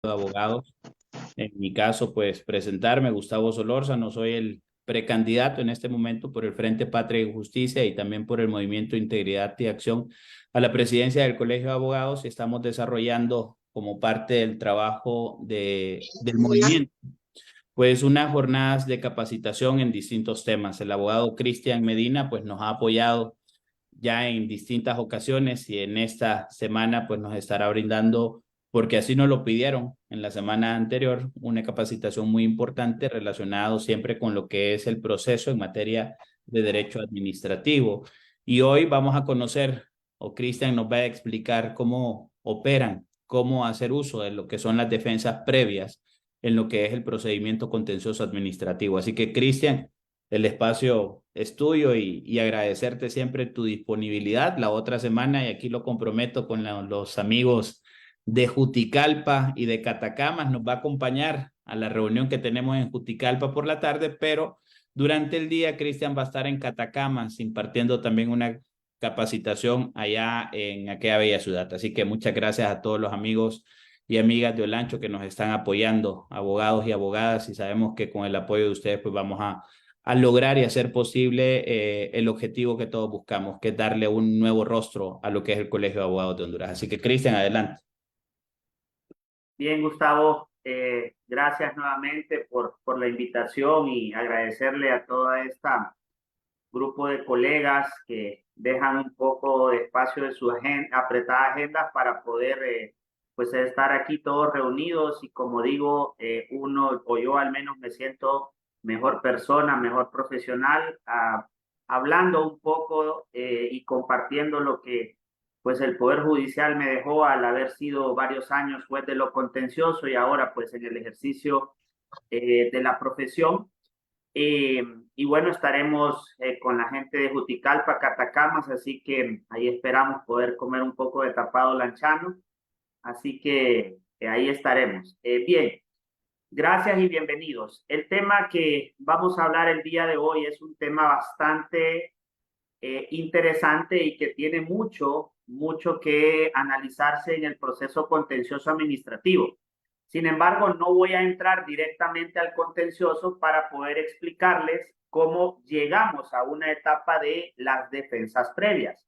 de Abogados. En mi caso, pues presentarme, Gustavo Solórzano, soy el precandidato en este momento por el Frente Patria y Justicia y también por el Movimiento Integridad y Acción a la presidencia del Colegio de Abogados. Estamos desarrollando como parte del trabajo del movimiento, pues unas jornadas de capacitación en distintos temas. El abogado Cristian Medina, pues nos ha apoyado ya en distintas ocasiones y en esta semana pues nos estará brindando, porque así nos lo pidieron en la semana anterior, una capacitación muy importante relacionado siempre con lo que es el proceso en materia de derecho administrativo. Y hoy vamos a conocer, o Cristian nos va a explicar cómo operan, cómo hacer uso de lo que son las defensas previas en lo que es el procedimiento contencioso administrativo. Así que, Cristian, el espacio es tuyo y agradecerte siempre tu disponibilidad. La otra semana, y aquí lo comprometo con los amigos de Juticalpa y de Catacamas, nos va a acompañar a la reunión que tenemos en Juticalpa por la tarde, pero durante el día Cristian va a estar en Catacamas impartiendo también una capacitación allá en aquella bella ciudad. Así que muchas gracias a todos los amigos y amigas de Olancho que nos están apoyando, abogados y abogadas, y sabemos que con el apoyo de ustedes pues vamos a lograr y hacer posible el objetivo que todos buscamos, que es darle un nuevo rostro a lo que es el Colegio de Abogados de Honduras. Así que, Cristian, adelante. Bien, Gustavo, gracias nuevamente por la invitación y agradecerle a toda esta grupo de colegas que dejan un poco de espacio de su apretada agenda para poder pues estar aquí todos reunidos y como digo, uno o yo al menos me siento mejor persona, mejor profesional, hablando un poco y compartiendo lo que pues el Poder Judicial me dejó al haber sido varios años juez de lo contencioso y ahora pues en el ejercicio de la profesión. Eh, y bueno, estaremos con la gente de Juticalpa, Catacamas, así que ahí esperamos poder comer un poco de tapado lanchano, así que ahí estaremos. Bien, gracias y bienvenidos. El tema que vamos a hablar el día de hoy es un tema bastante interesante y que tiene mucho que analizarse en el proceso contencioso administrativo. Sin embargo, no voy a entrar directamente al contencioso para poder explicarles cómo llegamos a una etapa de las defensas previas.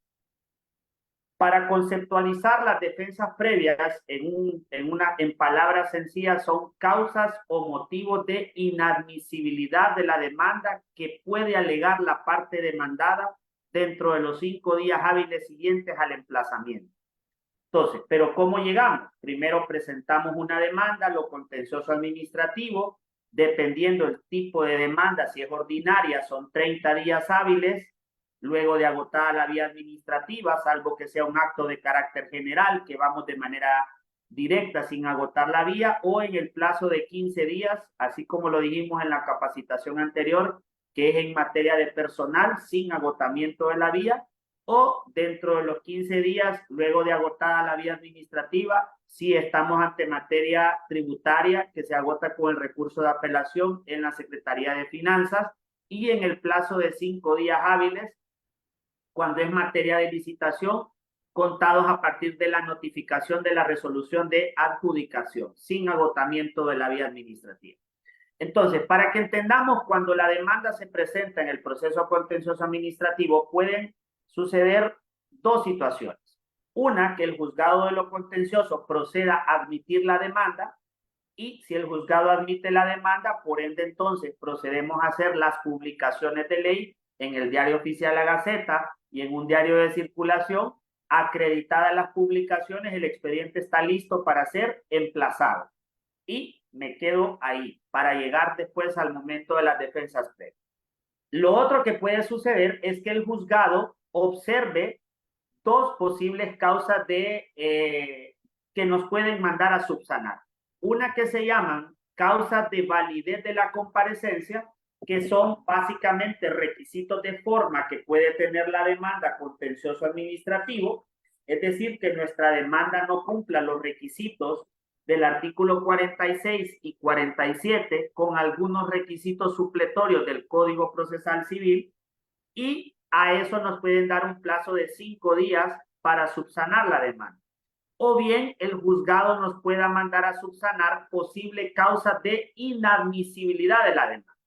Para conceptualizar las defensas previas en palabras sencillas son causas o motivos de inadmisibilidad de la demanda que puede alegar la parte demandada dentro de los 5 días hábiles siguientes al emplazamiento. Entonces, ¿pero cómo llegamos? Primero presentamos una demanda, lo contencioso administrativo, dependiendo del tipo de demanda, si es ordinaria, son 30 días hábiles, luego de agotada la vía administrativa, salvo que sea un acto de carácter general, que vamos de manera directa sin agotar la vía, o en el plazo de 15 días, así como lo dijimos en la capacitación anterior, que es en materia de personal, sin agotamiento de la vía, o dentro de los 15 días, luego de agotada la vía administrativa, si estamos ante materia tributaria que se agota con el recurso de apelación en la Secretaría de Finanzas y en el plazo de 5 días hábiles, cuando es materia de licitación, contados a partir de la notificación de la resolución de adjudicación, sin agotamiento de la vía administrativa. Entonces, para que entendamos, cuando la demanda se presenta en el proceso contencioso administrativo, pueden suceder dos situaciones. Una, que el juzgado de lo contencioso proceda a admitir la demanda y si el juzgado admite la demanda, por ende entonces procedemos a hacer las publicaciones de ley en el Diario Oficial La Gaceta y en un diario de circulación. Acreditadas las publicaciones, el expediente está listo para ser emplazado. Y me quedo ahí para llegar después al momento de las defensas previas. Lo otro que puede suceder es que el juzgado observe dos posibles causas que nos pueden mandar a subsanar. Una que se llaman causas de validez de la comparecencia, que son básicamente requisitos de forma que puede tener la demanda contencioso administrativo, es decir, que nuestra demanda no cumpla los requisitos del artículo 46 y 47 con algunos requisitos supletorios del Código Procesal Civil y a eso nos pueden dar un plazo de 5 días para subsanar la demanda. o bien el juzgado nos pueda mandar a subsanar posible causa de inadmisibilidad de la demanda.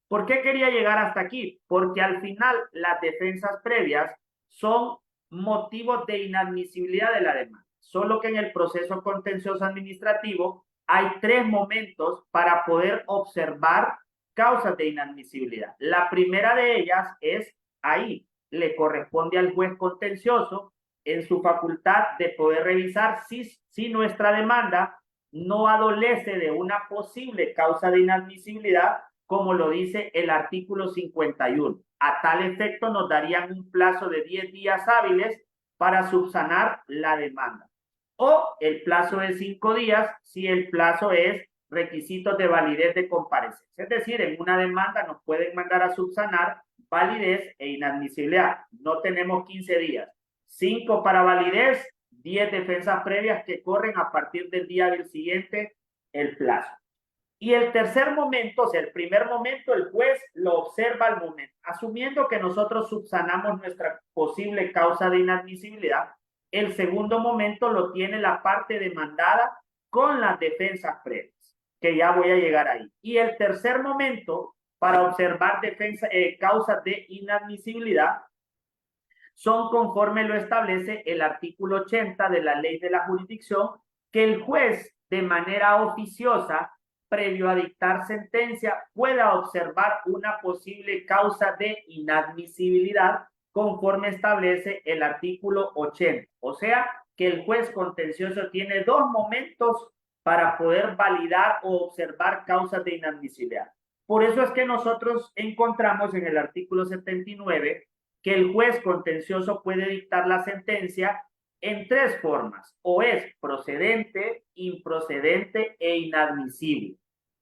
¿Por qué quería llegar hasta aquí? Porque al final las defensas previas son motivos de inadmisibilidad de la demanda. Solo que en el proceso contencioso administrativo hay 3 momentos para poder observar causas de inadmisibilidad. La primera de ellas es ahí. Le corresponde al juez contencioso en su facultad de poder revisar si nuestra demanda no adolece de una posible causa de inadmisibilidad, como lo dice el artículo 51. A tal efecto nos darían un plazo de 10 días hábiles para subsanar la demanda. O el plazo de 5 días si el plazo es requisitos de validez de comparecencia. Es decir, en una demanda nos pueden mandar a subsanar validez e inadmisibilidad. No tenemos 15 días. 5 para validez, 10 defensas previas que corren a partir del día del siguiente el plazo. Y el tercer momento, o sea, el primer momento, el juez lo observa al momento, asumiendo que nosotros subsanamos nuestra posible causa de inadmisibilidad. El segundo momento lo tiene la parte demandada con las defensas previas, que ya voy a llegar ahí. Y el tercer momento para observar causas de inadmisibilidad son conforme lo establece el artículo 80 de la Ley de la Jurisdicción, que el juez de manera oficiosa, previo a dictar sentencia, pueda observar una posible causa de inadmisibilidad conforme establece el artículo 80. O sea, que el juez contencioso tiene 2 momentos para poder validar o observar causas de inadmisibilidad. Por eso es que nosotros encontramos en el artículo 79 que el juez contencioso puede dictar la sentencia en 3 formas, o es procedente, improcedente e inadmisible.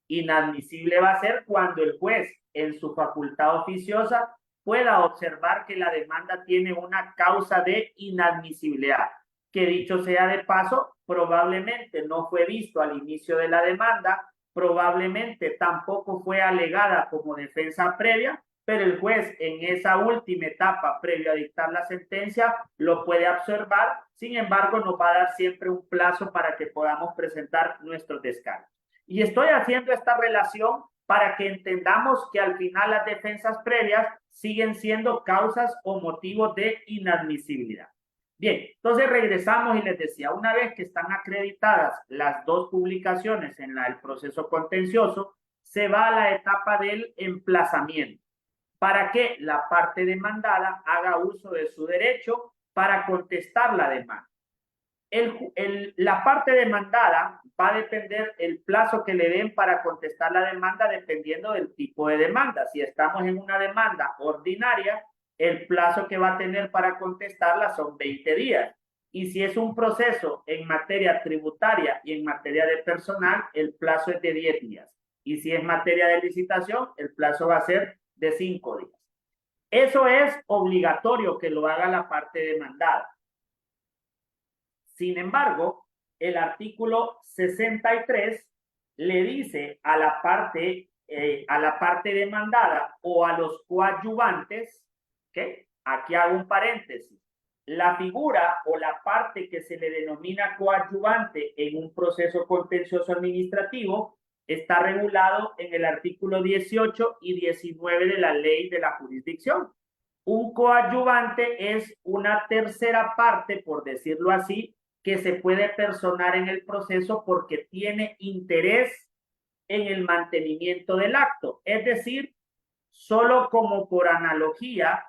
Inadmisible va a ser cuando el juez, en su facultad oficiosa, pueda observar que la demanda tiene una causa de inadmisibilidad, que dicho sea de paso, probablemente no fue visto al inicio de la demanda, probablemente tampoco fue alegada como defensa previa, pero el juez en esa última etapa previo a dictar la sentencia lo puede observar. Sin embargo, nos va a dar siempre un plazo para que podamos presentar nuestros descargos. Y estoy haciendo esta relación para que entendamos que al final las defensas previas siguen siendo causas o motivos de inadmisibilidad. Bien, entonces regresamos y les decía, una vez que están acreditadas las 2 publicaciones en el proceso contencioso, se va a la etapa del emplazamiento, para que la parte demandada haga uso de su derecho para contestar la demanda. La parte demandada va a depender el plazo que le den para contestar la demanda dependiendo del tipo de demanda. Si estamos en una demanda ordinaria, el plazo que va a tener para contestarla son 20 días. Y si es un proceso en materia tributaria y en materia de personal, el plazo es de 10 días. Y si es materia de licitación, el plazo va a ser de 5 días. Eso es obligatorio que lo haga la parte demandada. Sin embargo, el artículo 63 le dice a la parte demandada o a los coadyuvantes, ¿okay? Aquí hago un paréntesis. La figura o la parte que se le denomina coadyuvante en un proceso contencioso administrativo está regulado en el artículo 18 y 19 de la Ley de la Jurisdicción. Un coadyuvante es una tercera parte, por decirlo así, que se puede personar en el proceso porque tiene interés en el mantenimiento del acto. Es decir, solo como por analogía,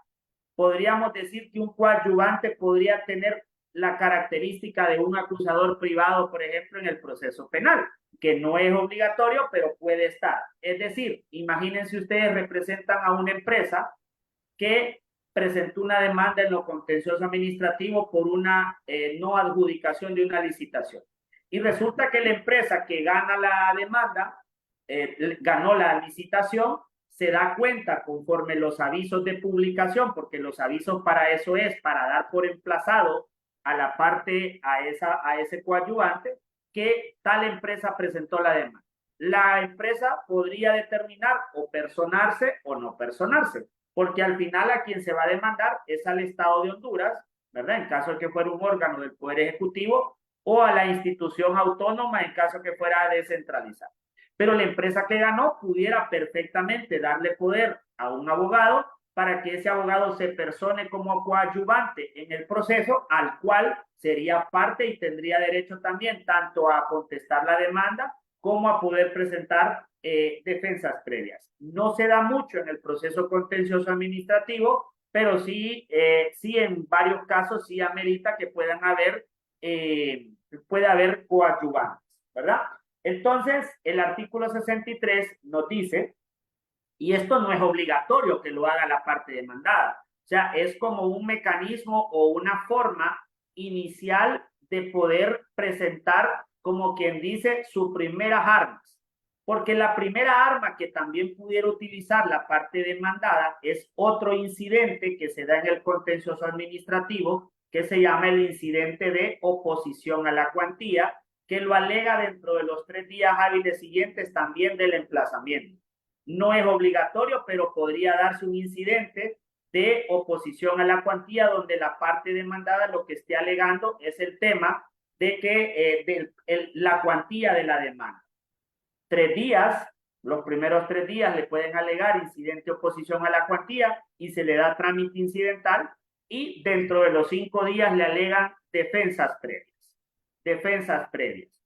podríamos decir que un coadyuvante podría tener la característica de un acusador privado, por ejemplo, en el proceso penal, que no es obligatorio, pero puede estar. Es decir, imagínense ustedes representan a una empresa que presentó una demanda en lo contencioso administrativo por una no adjudicación de una licitación. Y resulta que la empresa que gana la demanda, ganó la licitación, se da cuenta conforme los avisos de publicación, porque los avisos para eso es, para dar por emplazado a la parte, a ese coadyuvante, que tal empresa presentó la demanda. La empresa podría determinar o personarse o no personarse, porque al final a quien se va a demandar es al Estado de Honduras, ¿verdad? En caso de que fuera un órgano del Poder Ejecutivo, o a la institución autónoma en caso que fuera descentralizada. Pero la empresa que ganó pudiera perfectamente darle poder a un abogado para que ese abogado se persone como coadyuvante en el proceso, al cual sería parte y tendría derecho también tanto a contestar la demanda como a poder presentar defensas previas. No se da mucho en el proceso contencioso administrativo, pero sí, sí en varios casos sí amerita que puedan haber, puede haber coadyuvantes, ¿verdad? Entonces, el artículo 63 nos dice, y esto no es obligatorio que lo haga la parte demandada, o sea, es como un mecanismo o una forma inicial de poder presentar, como quien dice, sus primeras armas. Porque la primera arma que también pudiera utilizar la parte demandada es otro incidente que se da en el contencioso administrativo, que se llama el incidente de oposición a la cuantía, que lo alega dentro de los 3 días hábiles siguientes también del emplazamiento. No es obligatorio, pero podría darse un incidente de oposición a la cuantía donde la parte demandada lo que esté alegando es el tema de que la cuantía de la demanda. 3 días, los primeros 3 días le pueden alegar incidente de oposición a la cuantía y se le da trámite incidental, y dentro de los 5 días le alegan defensas previas. Defensas previas.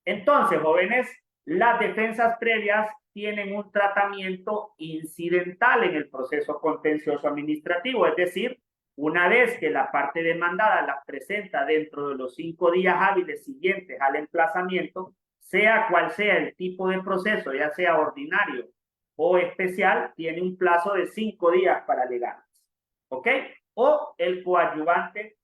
Entonces, jóvenes, las defensas previas tienen un tratamiento incidental en el proceso contencioso administrativo, es decir, una vez que la parte demandada las presenta dentro de los 5 días hábiles siguientes al emplazamiento, sea cual sea el tipo de proceso, ya sea ordinario o especial, tiene un plazo de 5 días para alegar, ¿ok? O el coadyuvante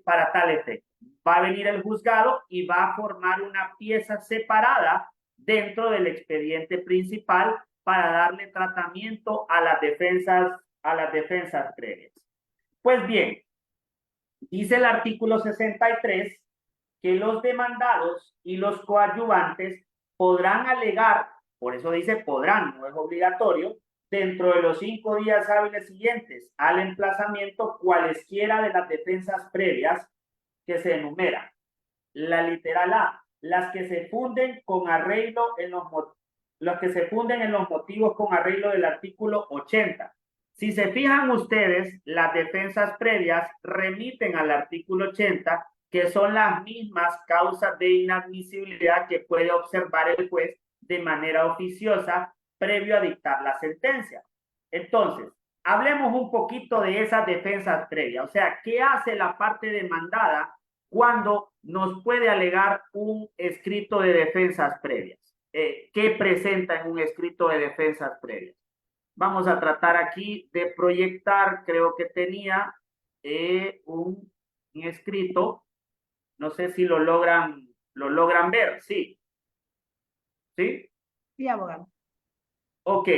para tal efecto. Va a venir el juzgado y va a formar una pieza separada dentro del expediente principal para darle tratamiento a las defensas previas. Pues bien, dice el artículo 63 que los demandados y los coadyuvantes podrán alegar, por eso dice podrán, no es obligatorio, dentro de los 5 días hábiles siguientes al emplazamiento cualesquiera de las defensas previas que se enumeran. La literal A, las que se funden con arreglo en los que se funden en los motivos con arreglo del artículo 80. Si se fijan ustedes, las defensas previas remiten al artículo 80, que son las mismas causas de inadmisibilidad que puede observar el juez de manera oficiosa previo a dictar la sentencia. Entonces, hablemos un poquito de esas defensas previas. O sea, ¿qué hace la parte demandada cuando nos puede alegar un escrito de defensas previas? ¿Qué presenta en un escrito de defensas previas? Vamos a tratar aquí de proyectar, creo que tenía un escrito, no sé si lo logran ver, sí. ¿Sí? Sí, abogado. Ok.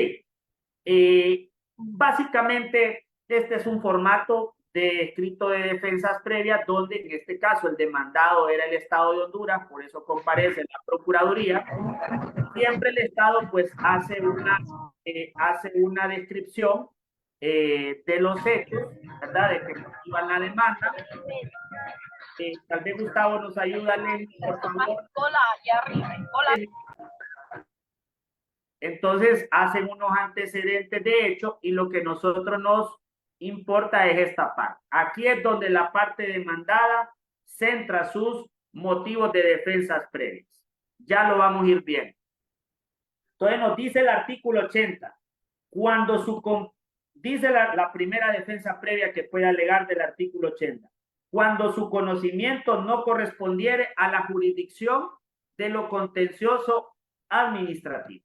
Básicamente, este es un formato de escrito de defensas previas, donde en este caso el demandado era el Estado de Honduras, por eso comparece en la Procuraduría. Siempre el Estado pues hace una descripción de los hechos, ¿verdad? De que motivan la demanda. Tal vez Gustavo nos ayuda, Lenny, por favor. Cola, allá arriba, cola. Entonces hacen unos antecedentes de hecho y lo que nosotros nos importa es esta parte. Aquí es donde la parte demandada centra sus motivos de defensas previas. Ya lo vamos a ir viendo. Entonces nos dice el artículo 80, cuando dice la primera defensa previa que puede alegar del artículo 80, cuando su conocimiento no correspondiere a la jurisdicción de lo contencioso administrativo.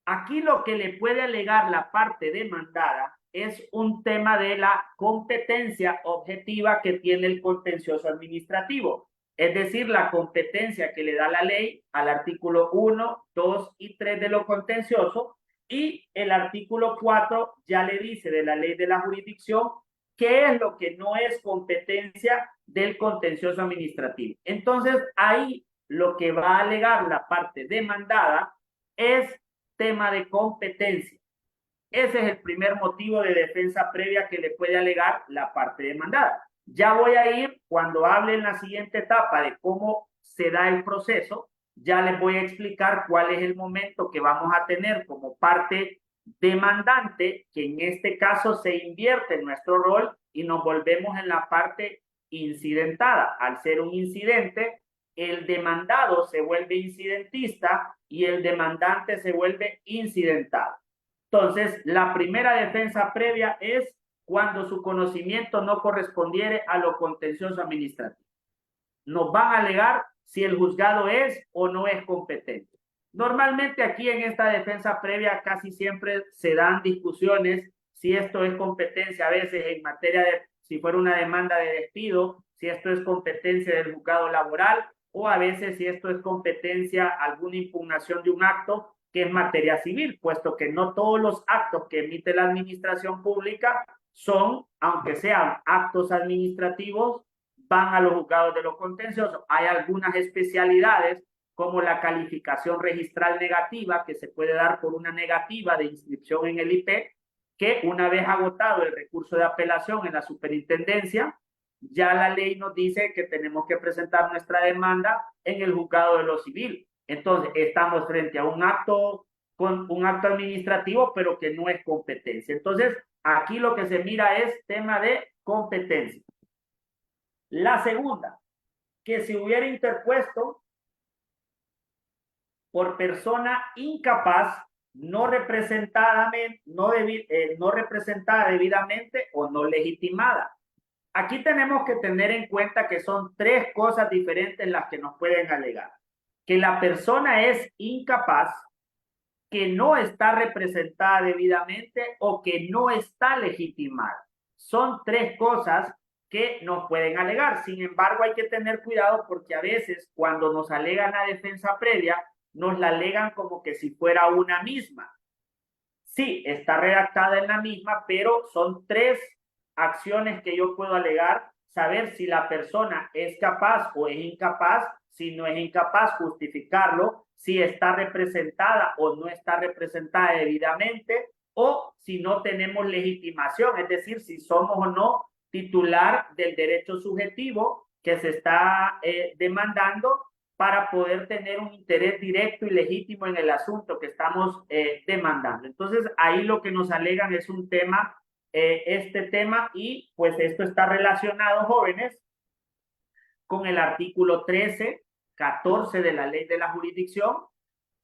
Aquí lo que le puede alegar la parte demandada es un tema de la competencia objetiva que tiene el contencioso administrativo, es decir, la competencia que le da la ley al artículo 1, 2 y 3 de lo contencioso, y el artículo 4 ya le dice de la ley de la jurisdicción qué es lo que no es competencia del contencioso administrativo. Entonces, ahí lo que va a alegar la parte demandada es tema de competencia. Ese es el primer motivo de defensa previa que le puede alegar la parte demandada. Ya voy a ir, cuando hable en la siguiente etapa de cómo se da el proceso, ya les voy a explicar cuál es el momento que vamos a tener como parte demandante, que en este caso se invierte en nuestro rol y nos volvemos en la parte incidentada. Al ser un incidente, el demandado se vuelve incidentista y el demandante se vuelve incidentado. Entonces, la primera defensa previa es cuando su conocimiento no correspondiere a lo contencioso administrativo. Nos van a alegar si el juzgado es o no es competente. Normalmente aquí en esta defensa previa casi siempre se dan discusiones si esto es competencia, a veces en materia de, si fuera una demanda de despido, si esto es competencia del juzgado laboral, o a veces si esto es competencia, alguna impugnación de un acto que es materia civil, puesto que no todos los actos que emite la administración pública son, aunque sean actos administrativos, van a los juzgados de lo contencioso. Hay algunas especialidades como la calificación registral negativa, que se puede dar por una negativa de inscripción en el IP, que una vez agotado el recurso de apelación en la superintendencia, ya la ley nos dice que tenemos que presentar nuestra demanda en el juzgado de lo civil. Entonces, estamos frente a un acto administrativo, pero que no es competencia. Entonces, aquí lo que se mira es tema de competencia. La segunda, que se hubiera interpuesto por persona incapaz, no representada debidamente o no legitimada. Aquí tenemos que tener en cuenta que son tres cosas diferentes las que nos pueden alegar. Que la persona es incapaz, que no está representada debidamente o que no está legitimada. Son tres cosas que nos pueden alegar. Sin embargo, hay que tener cuidado porque a veces cuando nos alegan la defensa previa, nos la alegan como que si fuera una misma. Sí, está redactada en la misma, pero son tres acciones que yo puedo alegar, saber si la persona es capaz o es incapaz, si no es incapaz, justificarlo, si está representada o no está representada debidamente, o si no tenemos legitimación, es decir, si somos o no titular del derecho subjetivo que se está demandando para poder tener un interés directo y legítimo en el asunto que estamos demandando. Entonces, ahí lo que nos alegan es un tema, este tema, y pues esto está relacionado, jóvenes, con el artículo 13, 14 de la ley de la jurisdicción.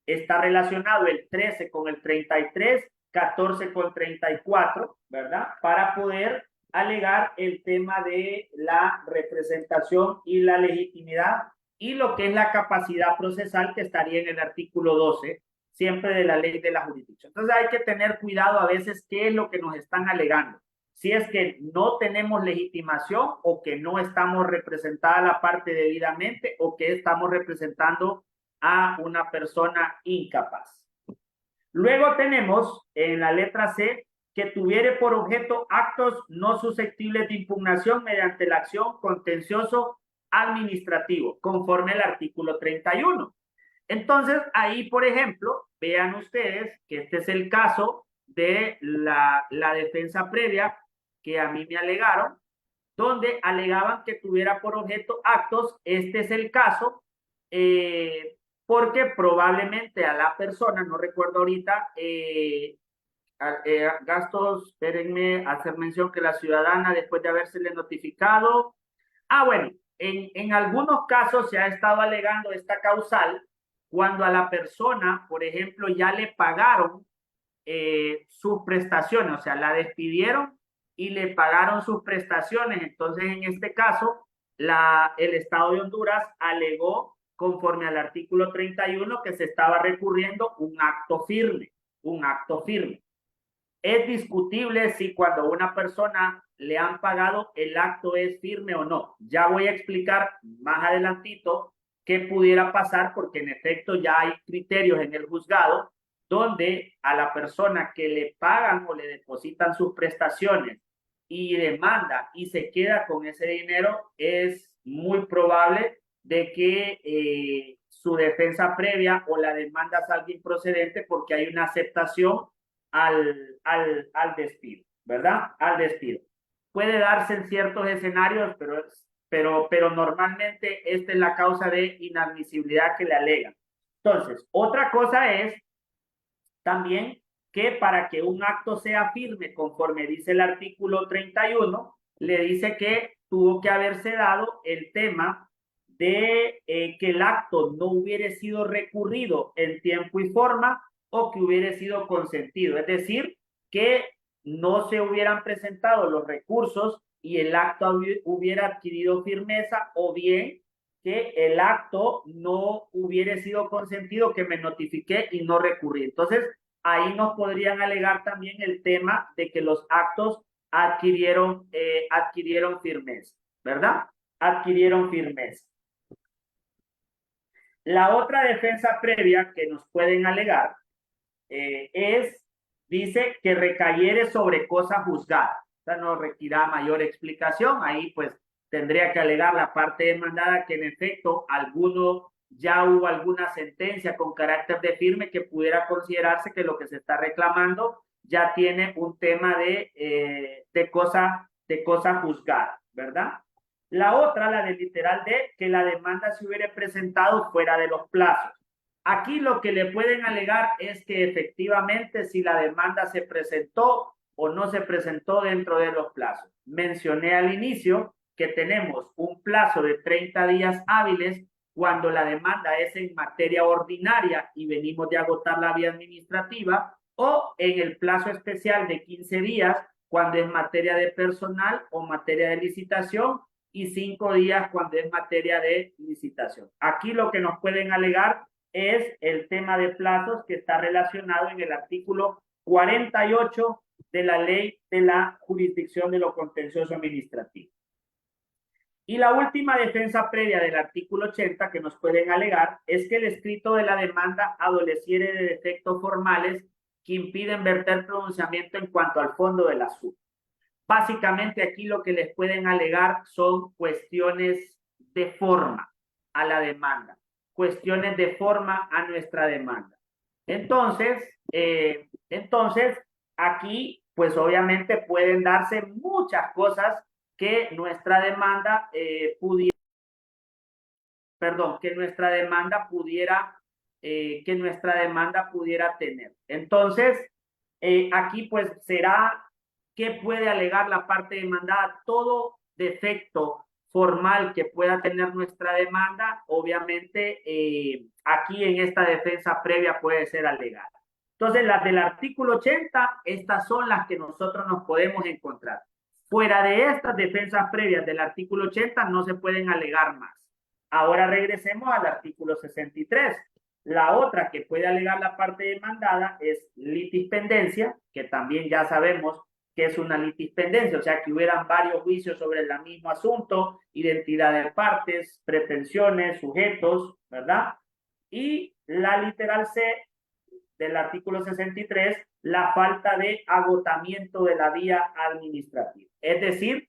Está relacionado el 13 con el 33, 14 con 34, ¿verdad? Para poder alegar el tema de la representación y la legitimidad y lo que es la capacidad procesal, que estaría en el artículo 12, siempre de la ley de la jurisdicción. Entonces hay que tener cuidado a veces qué es lo que nos están alegando. Si es que no tenemos legitimación o que no estamos representada la parte debidamente o que estamos representando a una persona incapaz. Luego tenemos en la letra C que tuviere por objeto actos no susceptibles de impugnación mediante la acción contencioso administrativo, conforme al artículo 31. Entonces, ahí, por ejemplo, vean ustedes que este es el caso de la defensa previa que a mí me alegaron, donde alegaban que tuviera por objeto actos. Este es el caso, porque probablemente a la persona, no recuerdo ahorita, gastos, espérenme, hacer mención que la ciudadana, después de habérsele notificado, bueno, en algunos casos se ha estado alegando esta causal cuando a la persona, por ejemplo, ya le pagaron sus prestaciones, o sea, la despidieron y le pagaron sus prestaciones. Entonces, en este caso, el Estado de Honduras alegó, conforme al artículo 31, que se estaba recurriendo un acto firme, un acto firme. Es discutible si cuando a una persona le han pagado el acto es firme o no. Ya voy a explicar más adelantito qué pudiera pasar, porque en efecto ya hay criterios en el juzgado donde a la persona que le pagan o le depositan sus prestaciones y demanda y se queda con ese dinero, es muy probable de que su defensa previa o la demanda salga improcedente porque hay una aceptación al despido, ¿verdad? Al despido. puede darse en ciertos escenarios, pero normalmente esta es la causa de inadmisibilidad que le alegan. Entonces, otra cosa es también que para que un acto sea firme, conforme dice el artículo 31, le dice que tuvo que haberse dado el tema de que el acto no hubiera sido recurrido en tiempo y forma o que hubiera sido consentido. Es decir, que no se hubieran presentado los recursos y el acto hubiera adquirido firmeza, o bien que el acto no hubiera sido consentido, que me notifiqué y no recurrí. Entonces, ahí nos podrían alegar también el tema de que los actos adquirieron firmeza, ¿verdad? Adquirieron firmeza. La otra defensa previa que nos pueden alegar dice que recayere sobre cosa juzgada. O sea, no requerirá mayor explicación. Ahí pues tendría que alegar la parte demandada que en efecto ya hubo alguna sentencia con carácter de firme que pudiera considerarse que lo que se está reclamando ya tiene un tema de cosa juzgada, ¿verdad? La otra, la del literal de que la demanda se hubiera presentado fuera de los plazos. Aquí lo que le pueden alegar es que efectivamente si la demanda se presentó o no se presentó dentro de los plazos. Mencioné al inicio que tenemos un plazo de 30 días hábiles cuando la demanda es en materia ordinaria y venimos de agotar la vía administrativa, o en el plazo especial de 15 días cuando es materia de personal o materia de licitación, y 5 días cuando es materia de licitación. Aquí lo que nos pueden alegar es el tema de plazos que está relacionado en el artículo 48 de la Ley de la Jurisdicción de lo Contencioso Administrativo. Y la última defensa previa del artículo 80 que nos pueden alegar es que el escrito de la demanda adoleciere de defectos formales que impiden verter pronunciamiento en cuanto al fondo del asunto. Básicamente aquí lo que les pueden alegar son cuestiones de forma a la demanda, cuestiones de forma a nuestra demanda. Entonces aquí pues obviamente pueden darse muchas cosas que nuestra demanda pudiera tener. Entonces aquí pues será ¿qué puede alegar la parte demandada? Todo defecto formal que pueda tener nuestra demanda, obviamente aquí en esta defensa previa puede ser alegada. Entonces, las del artículo 80, estas son las que nosotros nos podemos encontrar. Fuera de estas defensas previas del artículo 80 no se pueden alegar más. Ahora regresemos al artículo 63. La otra que puede alegar la parte demandada es litispendencia, que también ya sabemos que es una litispendencia, o sea, que hubieran varios juicios sobre el mismo asunto, identidad de partes, pretensiones, sujetos, ¿verdad? Y la literal C del artículo 63, la falta de agotamiento de la vía administrativa. Es decir,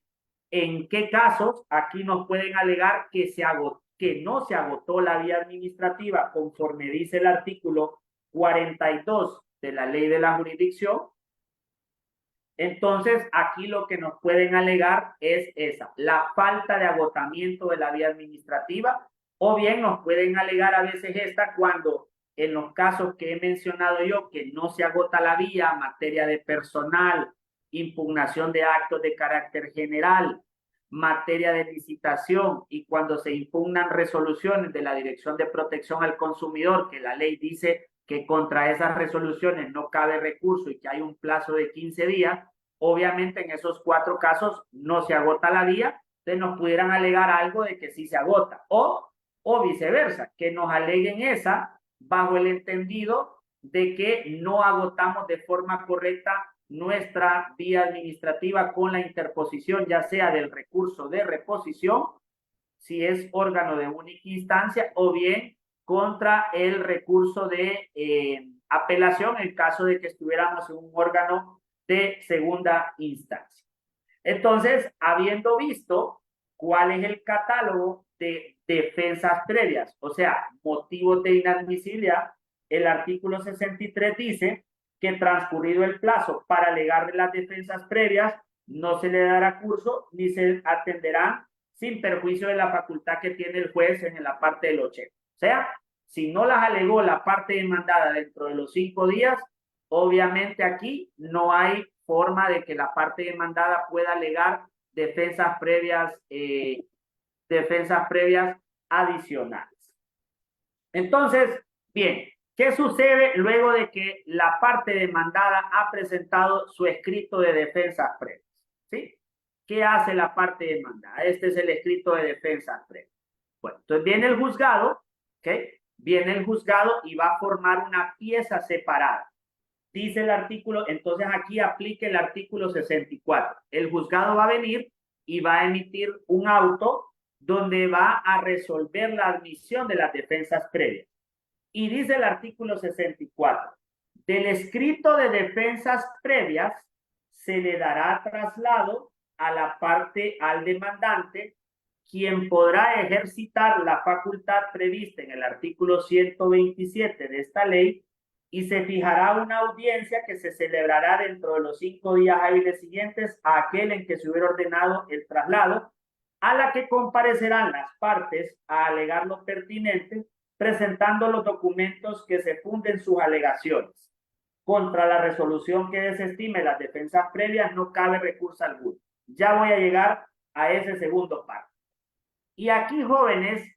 en qué casos aquí nos pueden alegar que no se agotó la vía administrativa conforme dice el artículo 42 de la Ley de la Jurisdicción. Entonces, aquí lo que nos pueden alegar es la falta de agotamiento de la vía administrativa, o bien nos pueden alegar a veces cuando en los casos que he mencionado yo, que no se agota la vía, materia de personal, impugnación de actos de carácter general, materia de licitación, y cuando se impugnan resoluciones de la Dirección de Protección al Consumidor, que la ley dice que contra esas resoluciones no cabe recurso y que hay un plazo de 15 días, obviamente en esos 4 casos no se agota la vía, entonces nos pudieran alegar algo de que sí se agota, o viceversa, que nos aleguen esa bajo el entendido de que no agotamos de forma correcta nuestra vía administrativa con la interposición, ya sea del recurso de reposición, si es órgano de única instancia, o bien contra el recurso de apelación en caso de que estuviéramos en un órgano de segunda instancia. Entonces, habiendo visto cuál es el catálogo de defensas previas, o sea, motivos de inadmisibilidad, el artículo 63 dice que transcurrido el plazo para alegar las defensas previas, no se le dará curso ni se atenderán sin perjuicio de la facultad que tiene el juez en la parte del 80. O sea, si no las alegó la parte demandada dentro de los 5 días, obviamente aquí no hay forma de que la parte demandada pueda alegar defensas previas adicionales. Entonces, bien, ¿qué sucede luego de que la parte demandada ha presentado su escrito de defensas previas? ¿Sí? ¿Qué hace la parte demandada? Este es el escrito de defensas previas. Bueno, entonces viene el juzgado, ¿ok? Viene el juzgado y va a formar una pieza separada. Dice el artículo, entonces aquí aplique el artículo 64. El juzgado va a venir y va a emitir un auto donde va a resolver la admisión de las defensas previas. Y dice el artículo 64, del escrito de defensas previas se le dará traslado a la parte al demandante, quien podrá ejercitar la facultad prevista en el artículo 127 de esta ley y se fijará una audiencia que se celebrará dentro de los 5 días hábiles siguientes a aquel en que se hubiera ordenado el traslado, a la que comparecerán las partes a alegar lo pertinente, presentando los documentos que se funden sus alegaciones. Contra la resolución que desestime las defensas previas no cabe recurso alguno. Ya voy a llegar a ese segundo párrafo. Y aquí, jóvenes,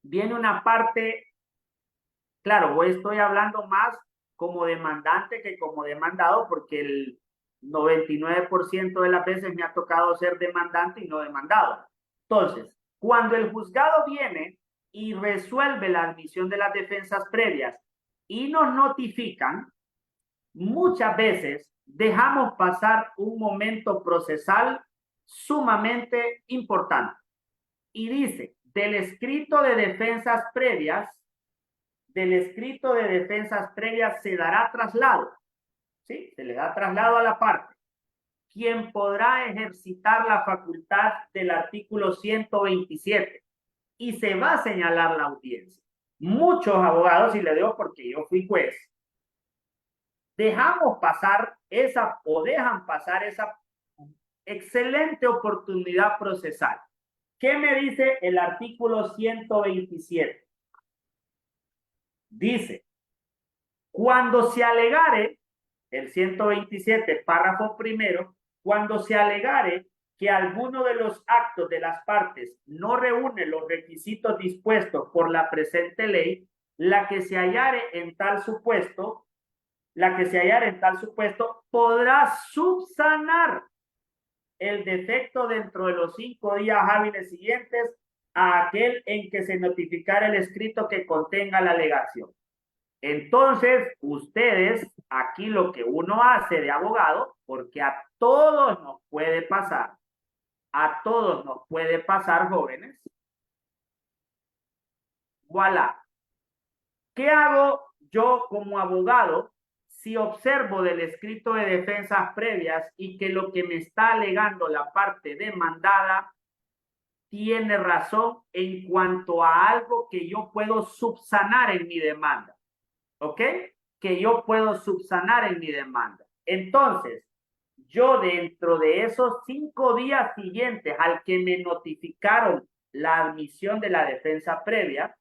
viene una parte, claro, hoy estoy hablando más como demandante que como demandado, porque el 99% de las veces me ha tocado ser demandante y no demandado. Entonces, cuando el juzgado viene y resuelve la admisión de las defensas previas y nos notifican, muchas veces dejamos pasar un momento procesal sumamente importante. Y dice, del escrito de defensas previas se dará traslado. ¿Sí? Se le da traslado a la parte. Quien podrá ejercitar la facultad del artículo 127 y se va a señalar la audiencia. Muchos abogados, y le digo porque yo fui juez, dejan pasar esa excelente oportunidad procesal. ¿Qué me dice el artículo 127? Dice, cuando se alegare, el 127, párrafo primero, cuando se alegare que alguno de los actos de las partes no reúne los requisitos dispuestos por la presente ley, la que se hallare en tal supuesto podrá subsanar el defecto dentro de los 5 días hábiles siguientes a aquel en que se notificara el escrito que contenga la alegación. Entonces, ustedes, aquí lo que uno hace de abogado, porque a todos nos puede pasar, jóvenes. Voilà. ¿Qué hago yo como abogado si observo del escrito de defensas previas y que lo que me está alegando la parte demandada tiene razón en cuanto a algo que yo puedo subsanar en mi demanda? ¿Ok? Que yo puedo subsanar en mi demanda. Entonces, yo dentro de esos 5 días siguientes al que me notificaron la admisión de la defensa previa,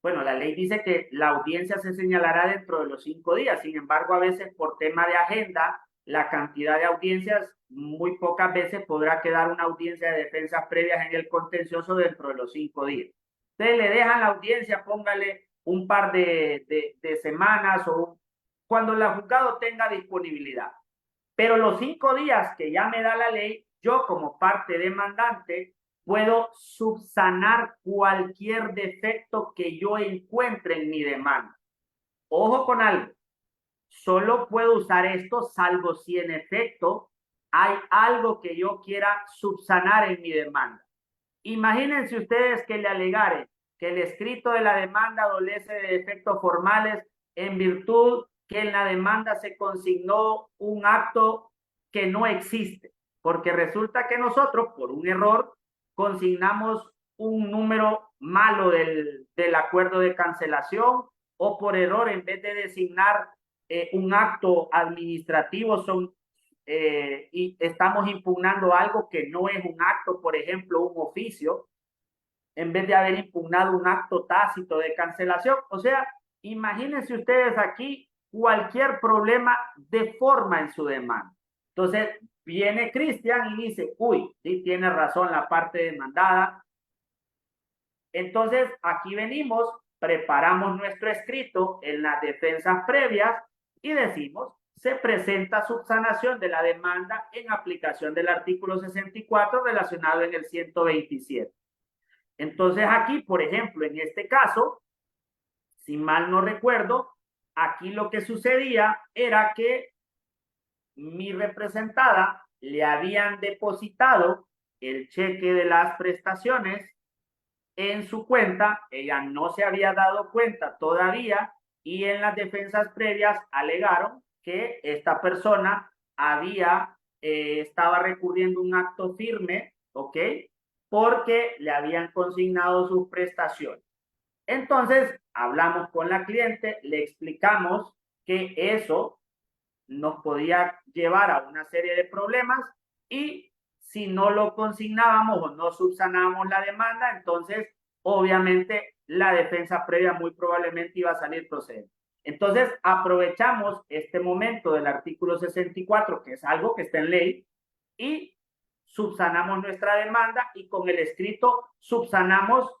bueno, la ley dice que la audiencia se señalará dentro de los 5 días. Sin embargo, a veces por tema de agenda, la cantidad de audiencias, muy pocas veces podrá quedar una audiencia de defensas previas en el contencioso dentro de los 5 días. Ustedes le dejan la audiencia, póngale un par de semanas o cuando el juzgado tenga disponibilidad. Pero los 5 días que ya me da la ley, yo como parte demandante puedo subsanar cualquier defecto que yo encuentre en mi demanda. Ojo con algo, solo puedo usar esto salvo si en efecto hay algo que yo quiera subsanar en mi demanda. Imagínense ustedes que le alegare que el escrito de la demanda adolece de defectos formales en virtud que en la demanda se consignó un acto que no existe, porque resulta que nosotros, por un error, consignamos un número malo del acuerdo de cancelación, o por error, en vez de designar un acto administrativo, y estamos impugnando algo que no es un acto, por ejemplo, un oficio, en vez de haber impugnado un acto tácito de cancelación. O sea, imagínense ustedes aquí cualquier problema de forma en su demanda. Entonces, viene Cristian y dice, uy, sí tiene razón la parte demandada. Entonces, aquí venimos, preparamos nuestro escrito en las defensas previas y decimos, se presenta subsanación de la demanda en aplicación del artículo 64 relacionado en el 127. Entonces aquí, por ejemplo, en este caso, si mal no recuerdo, aquí lo que sucedía era que mi representada le habían depositado el cheque de las prestaciones en su cuenta, ella no se había dado cuenta todavía y en las defensas previas alegaron que esta persona estaba recurriendo un acto firme, ¿ok? Porque le habían consignado sus prestaciones. Entonces, hablamos con la cliente, le explicamos que eso nos podía llevar a una serie de problemas y si no lo consignábamos o no subsanábamos la demanda, entonces obviamente la defensa previa muy probablemente iba a salir procedente. Entonces aprovechamos este momento del artículo 64, que es algo que está en ley, y subsanamos nuestra demanda y con el escrito subsanamos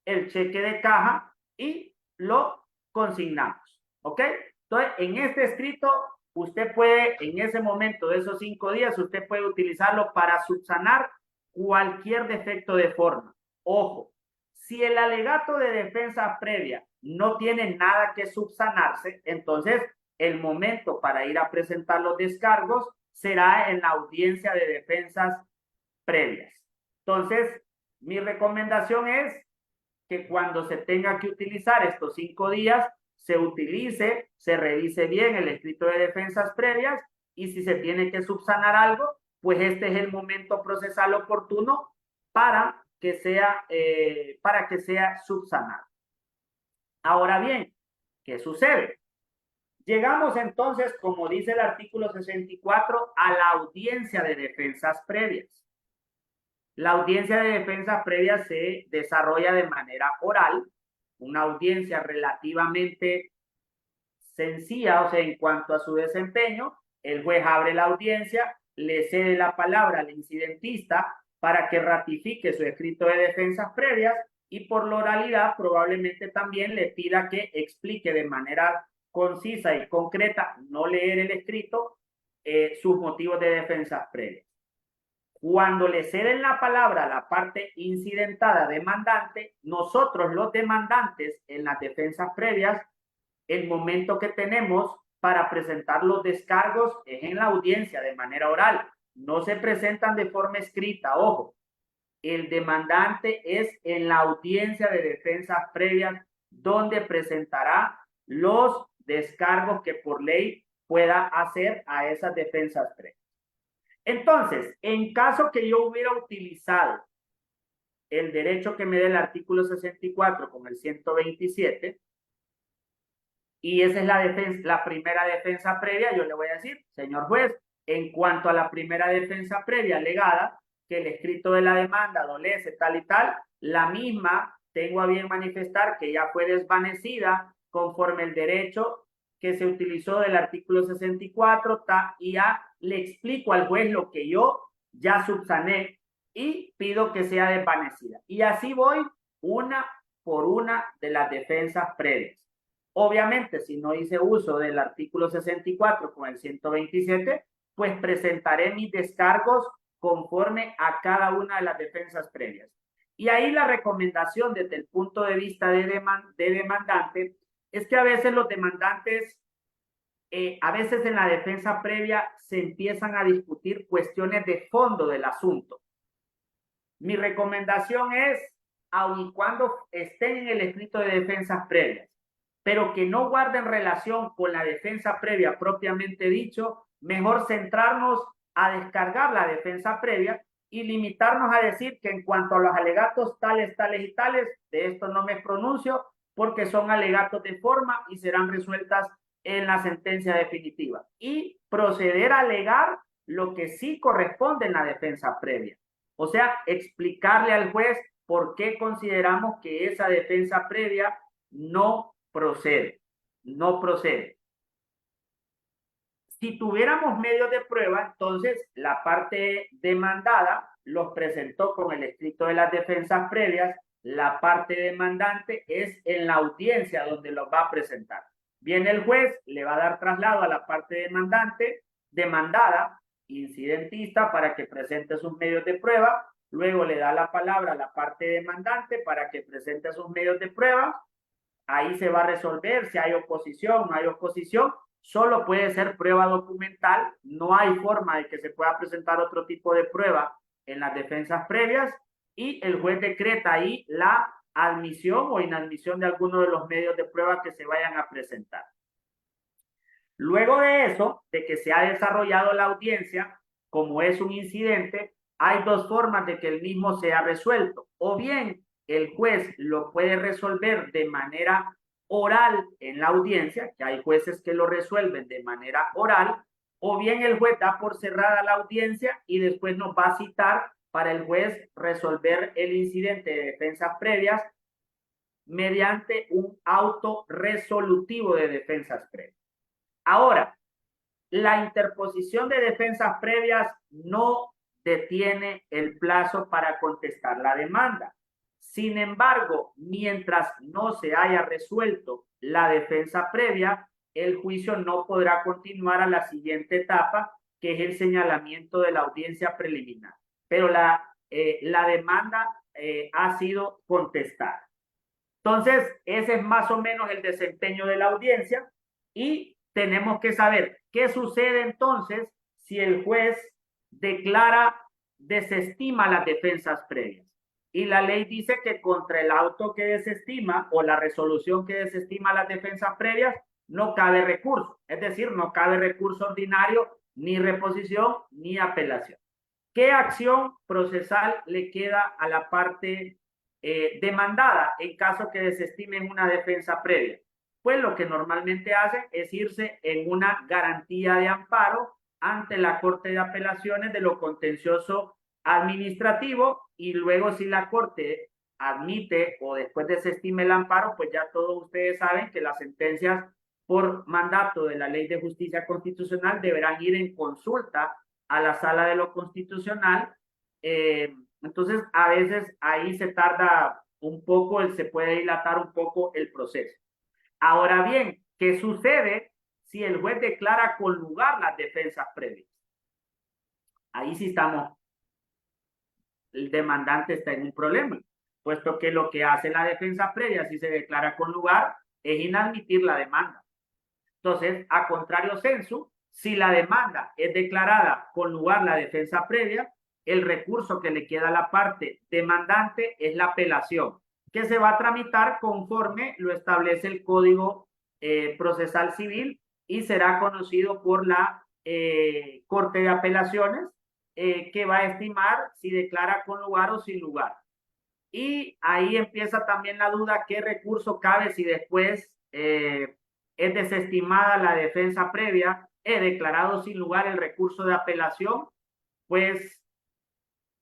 el cheque de caja y lo consignamos. ¿Ok? Entonces, en este escrito, usted puede, en ese momento de esos 5 días, usted puede utilizarlo para subsanar cualquier defecto de forma. Ojo, si el alegato de defensa previa no tiene nada que subsanarse, entonces el momento para ir a presentar los descargos será en la audiencia de defensas previas. Entonces, mi recomendación es que cuando se tenga que utilizar estos 5 días, se utilice, se revise bien el escrito de defensas previas y si se tiene que subsanar algo, pues este es el momento procesal oportuno para que sea subsanado. Ahora bien, ¿qué sucede? Llegamos entonces, como dice el artículo 64, a la audiencia de defensas previas. La audiencia de defensas previas se desarrolla de manera oral, una audiencia relativamente sencilla, o sea, en cuanto a su desempeño, el juez abre la audiencia, le cede la palabra al incidentista para que ratifique su escrito de defensas previas y por la oralidad probablemente también le pida que explique de manera concisa y concreta, no leer el escrito, sus motivos de defensas previas. Cuando le ceden la palabra a la parte incidentada demandante, nosotros los demandantes en las defensas previas, el momento que tenemos para presentar los descargos es en la audiencia de manera oral. No se presentan de forma escrita, ojo. El demandante es en la audiencia de defensas previas donde presentará los descargos que por ley pueda hacer a esas defensas previas. Entonces, en caso que yo hubiera utilizado el derecho que me da el artículo 64 con el 127, y esa es la primera defensa previa, yo le voy a decir, señor juez, en cuanto a la primera defensa previa alegada, que el escrito de la demanda adolece tal y tal, la misma tengo a bien manifestar que ya fue desvanecida conforme el derecho que se utilizó del artículo 64 y ya le explico al juez lo que yo ya subsané y pido que sea desvanecida. Y así voy una por una de las defensas previas. Obviamente, si no hice uso del artículo 64 con el 127, pues presentaré mis descargos conforme a cada una de las defensas previas. Y ahí la recomendación desde el punto de vista de demandante es que a veces los demandantes, a veces en la defensa previa se empiezan a discutir cuestiones de fondo del asunto. Mi recomendación es, aun y cuando estén en el escrito de defensas previas, pero que no guarden relación con la defensa previa propiamente dicho, mejor centrarnos a descargar la defensa previa y limitarnos a decir que en cuanto a los alegatos tales, tales y tales, de esto no me pronuncio porque son alegatos de forma y serán resueltas en la sentencia definitiva. Y proceder a alegar lo que sí corresponde en la defensa previa. O sea, explicarle al juez por qué consideramos que esa defensa previa no procede. No procede. Si tuviéramos medios de prueba, entonces la parte demandada los presentó con el escrito de las defensas previas. La parte demandante es en la audiencia donde los va a presentar. Viene el juez, le va a dar traslado a la parte demandada, incidentista, para que presente sus medios de prueba. Luego le da la palabra a la parte demandante para que presente sus medios de prueba. Ahí se va a resolver si hay oposición, no hay oposición. Solo puede ser prueba documental. No hay forma de que se pueda presentar otro tipo de prueba en las defensas previas. Y el juez decreta ahí la admisión o inadmisión de alguno de los medios de prueba que se vayan a presentar. Luego de eso, de que se ha desarrollado la audiencia, como es un incidente, hay dos formas de que el mismo sea resuelto. O bien el juez lo puede resolver de manera oral en la audiencia, que hay jueces que lo resuelven de manera oral, o bien el juez da por cerrada la audiencia y después nos va a citar para el juez resolver el incidente de defensas previas mediante un auto resolutivo de defensas previas. Ahora, la interposición de defensas previas no detiene el plazo para contestar la demanda. Sin embargo, mientras no se haya resuelto la defensa previa, el juicio no podrá continuar a la siguiente etapa, que es el señalamiento de la audiencia preliminar. Pero la demanda ha sido contestada. Entonces, ese es más o menos el desempeño de la audiencia y tenemos que saber qué sucede entonces si el juez desestima las defensas previas. Y la ley dice que contra el auto que desestima o la resolución que desestima las defensas previas no cabe recurso. Es decir, no cabe recurso ordinario, ni reposición, ni apelación. ¿Qué acción procesal le queda a la parte demandada en caso que desestimen una defensa previa? Pues lo que normalmente hacen es irse en una garantía de amparo ante la Corte de Apelaciones de lo contencioso administrativo, y luego si la Corte admite o después desestime el amparo, pues ya todos ustedes saben que las sentencias por mandato de la Ley de Justicia Constitucional deberán ir en consulta a la Sala de lo Constitucional. Entonces, a veces ahí se tarda un poco, se puede dilatar un poco el proceso. Ahora bien, ¿qué sucede si el juez declara con lugar las defensas previas? Ahí sí estamos, el demandante está en un problema, puesto que lo que hace la defensa previa, si se declara con lugar, es inadmitir la demanda. Entonces, a contrario sensu, si la demanda es declarada con lugar la defensa previa, el recurso que le queda a la parte demandante es la apelación, que se va a tramitar conforme lo establece el Código Procesal Civil y será conocido por la Corte de Apelaciones, que va a estimar si declara con lugar o sin lugar. Y ahí empieza también la duda, ¿qué recurso cabe si después es desestimada la defensa previa, declarado sin lugar el recurso de apelación? Pues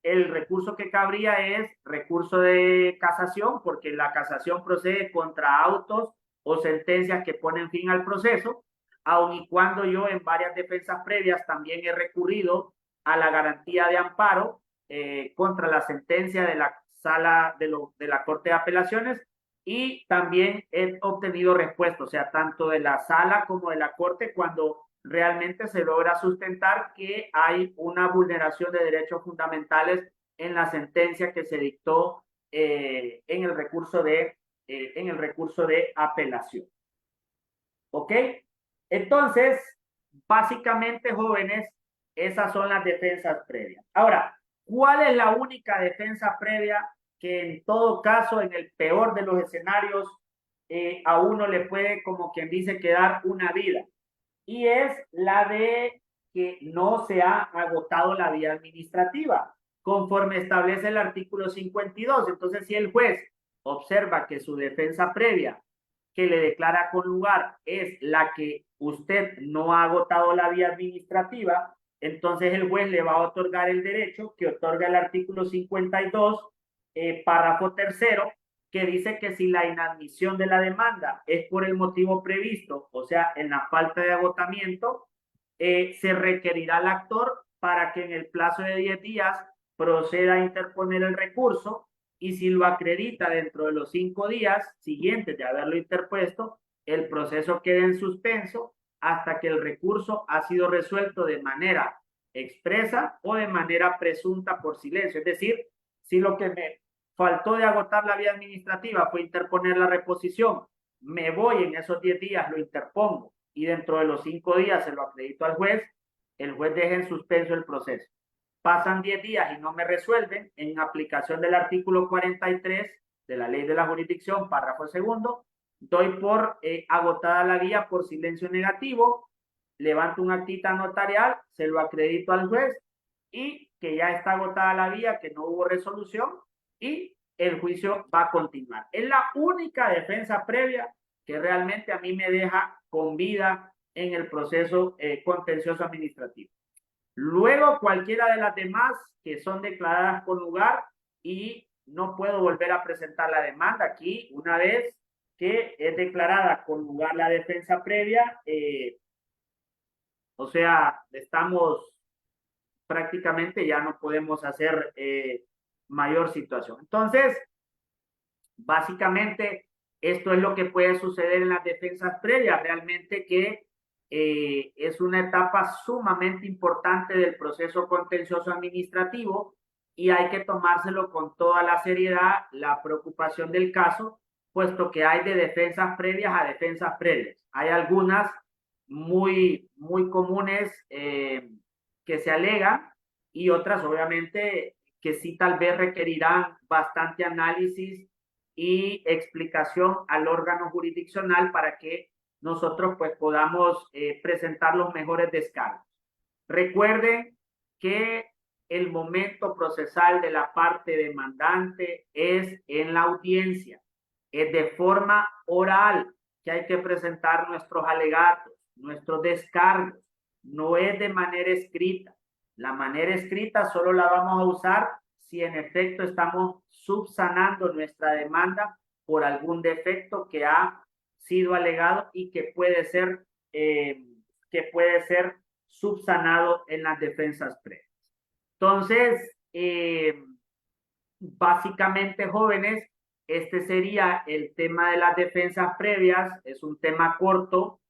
el recurso que cabría es recurso de casación, porque la casación procede contra autos o sentencias que ponen fin al proceso, aun y cuando yo en varias defensas previas también he recurrido a la garantía de amparo contra la sentencia de la sala de la Corte de Apelaciones, y también he obtenido respuesta, o sea, tanto de la sala como de la Corte, cuando realmente se logra sustentar que hay una vulneración de derechos fundamentales en la sentencia que se dictó en el recurso de apelación. ¿Ok? Entonces, básicamente, jóvenes, esas son las defensas previas. Ahora, ¿cuál es la única defensa previa que en todo caso, en el peor de los escenarios, a uno le puede, como quien dice, quedar una vida? Y es la de que no se ha agotado la vía administrativa, conforme establece el artículo 52. Entonces, si el juez observa que su defensa previa que le declara con lugar es la que usted no ha agotado la vía administrativa, entonces el juez le va a otorgar el derecho que otorga el artículo 52, párrafo tercero, que dice que si la inadmisión de la demanda es por el motivo previsto, o sea, en la falta de agotamiento, se requerirá al actor para que en el plazo de 10 días proceda a interponer el recurso, y si lo acredita dentro de los 5 días siguientes de haberlo interpuesto, el proceso queda en suspenso hasta que el recurso ha sido resuelto de manera expresa o de manera presunta por silencio. Es decir, si lo que me faltó de agotar la vía administrativa fue interponer la reposición, me voy en esos 10 días, lo interpongo y dentro de los 5 días se lo acredito al juez, el juez deja en suspenso el proceso. Pasan 10 días y no me resuelven, en aplicación del artículo 43 de la ley de la jurisdicción, párrafo segundo, doy por agotada la vía por silencio negativo, levanto una actita notarial, se lo acredito al juez y que ya está agotada la vía, que no hubo resolución y el juicio va a continuar. Es la única defensa previa que realmente a mí me deja con vida en el proceso contencioso administrativo. Luego, cualquiera de las demás que son declaradas con lugar y no puedo volver a presentar la demanda aquí, una vez que es declarada con lugar la defensa previa, o sea, estamos prácticamente, ya no podemos hacer mayor situación. Entonces, básicamente, esto es lo que puede suceder en las defensas previas, realmente que es una etapa sumamente importante del proceso contencioso administrativo y hay que tomárselo con toda la seriedad, la preocupación del caso, puesto que hay de defensas previas a defensas previas. Hay algunas muy comunes que se alegan y otras obviamente que sí tal vez requerirán bastante análisis y explicación al órgano jurisdiccional para que nosotros pues podamos presentar los mejores descargos. Recuerden que el momento procesal de la parte demandante es en la audiencia, es de forma oral que hay que presentar nuestros alegatos, nuestros descargos, no es de manera escrita. La manera escrita solo la vamos a usar si en efecto estamos subsanando nuestra demanda por algún defecto que ha sido alegado y que puede ser subsanado en las defensas previas. Entonces, básicamente, jóvenes, este sería el tema de las defensas previas. Es un tema corto.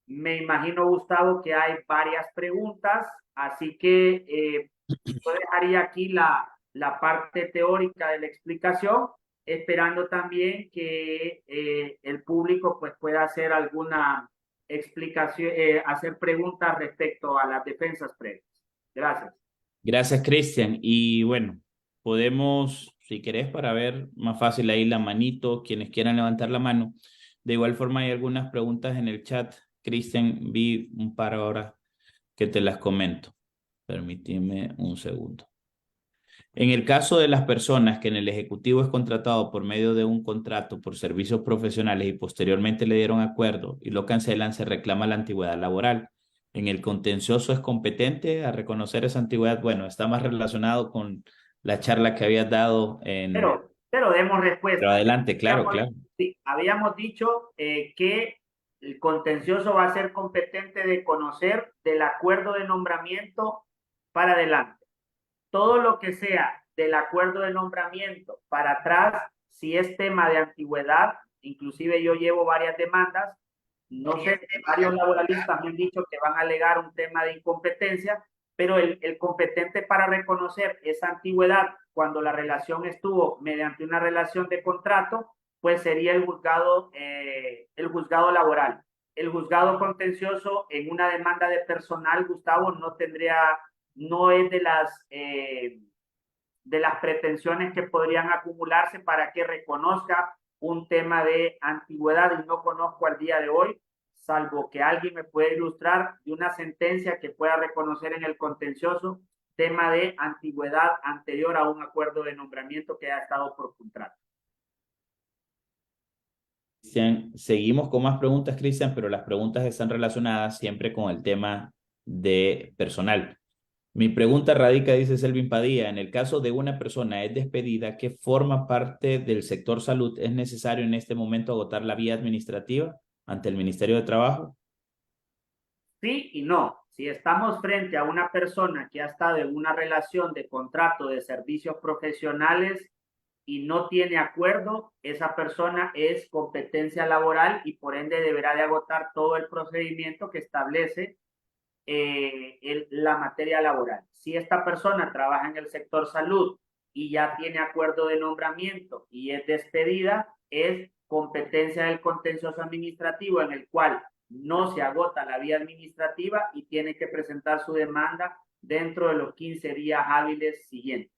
Me imagino, Gustavo, que hay varias preguntas, así que yo dejaría aquí la parte teórica de la explicación, esperando también que el público pues, pueda hacer alguna explicación, hacer preguntas respecto a las defensas previas. Gracias. Gracias, Cristian. Y bueno, podemos, si querés, para ver más fácil ahí la manito, quienes quieran levantar la mano. De igual forma, hay algunas preguntas en el chat. Cristian, vi un par ahora que te las comento. Permíteme un segundo. En el caso de las personas que en el Ejecutivo es contratado por medio de un contrato por servicios profesionales y posteriormente le dieron acuerdo y lo cancelan, se reclama la antigüedad laboral. En el contencioso es competente a reconocer esa antigüedad. Bueno, está más relacionado con la charla que habías dado en... Pero demos Pero respuesta. adelante, claro, claro. Sí, habíamos dicho que el contencioso va a ser competente de conocer del acuerdo de nombramiento para adelante. Todo lo que sea del acuerdo de nombramiento para atrás, si es tema de antigüedad, inclusive yo llevo varias demandas, no sé, varios laboralistas me han dicho que van a alegar un tema de incompetencia, pero el competente para reconocer esa antigüedad cuando la relación estuvo mediante una relación de contrato, pues sería el juzgado laboral. El juzgado contencioso en una demanda de personal, Gustavo, no es de las pretensiones que podrían acumularse para que reconozca un tema de antigüedad y no conozco al día de hoy, salvo que alguien me pueda ilustrar de una sentencia que pueda reconocer en el contencioso tema de antigüedad anterior a un acuerdo de nombramiento que ha estado por contrato. Seguimos con más preguntas, Cristian, pero las preguntas están relacionadas siempre con el tema de personal. Mi pregunta radica, dice Selvin Padilla, en el caso de una persona es despedida que forma parte del sector salud, ¿es necesario en este momento agotar la vía administrativa ante el Ministerio de Trabajo? Sí y no. Si estamos frente a una persona que ha estado en una relación de contrato de servicios profesionales y no tiene acuerdo, esa persona es competencia laboral y por ende deberá de agotar todo el procedimiento que establece la materia laboral. Si esta persona trabaja en el sector salud y ya tiene acuerdo de nombramiento y es despedida, es competencia del contencioso administrativo en el cual no se agota la vía administrativa y tiene que presentar su demanda dentro de los 15 días hábiles siguientes.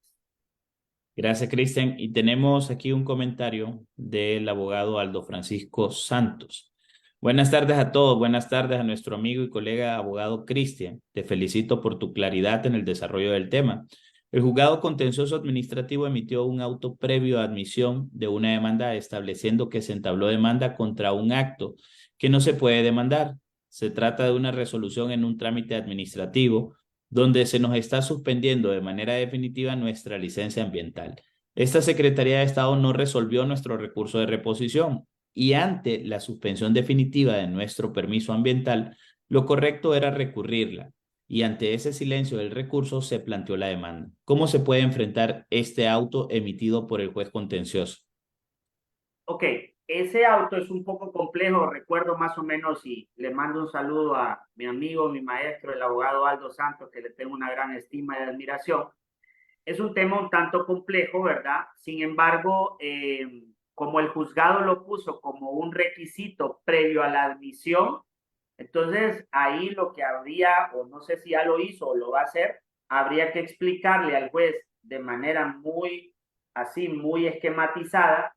Gracias, Cristian. Y tenemos aquí un comentario del abogado Aldo Francisco Santos. Buenas tardes a todos. Buenas tardes a nuestro amigo y colega abogado Cristian. Te felicito por tu claridad en el desarrollo del tema. El juzgado contencioso administrativo emitió un auto previo a admisión de una demanda estableciendo que se entabló demanda contra un acto que no se puede demandar. Se trata de una resolución en un trámite administrativo donde se nos está suspendiendo de manera definitiva nuestra licencia ambiental. Esta Secretaría de Estado no resolvió nuestro recurso de reposición y ante la suspensión definitiva de nuestro permiso ambiental, lo correcto era recurrirla y ante ese silencio del recurso se planteó la demanda. ¿Cómo se puede enfrentar este auto emitido por el juez contencioso? Ok, ese auto es un poco complejo, recuerdo más o menos y le mando un saludo a mi amigo, mi maestro, el abogado Aldo Santos, que le tengo una gran estima y admiración. Es un tema un tanto complejo, ¿verdad? Sin embargo, como el juzgado lo puso como un requisito previo a la admisión, entonces ahí lo que habría, o no sé si ya lo hizo o lo va a hacer, habría que explicarle al juez de manera muy, así, muy esquematizada,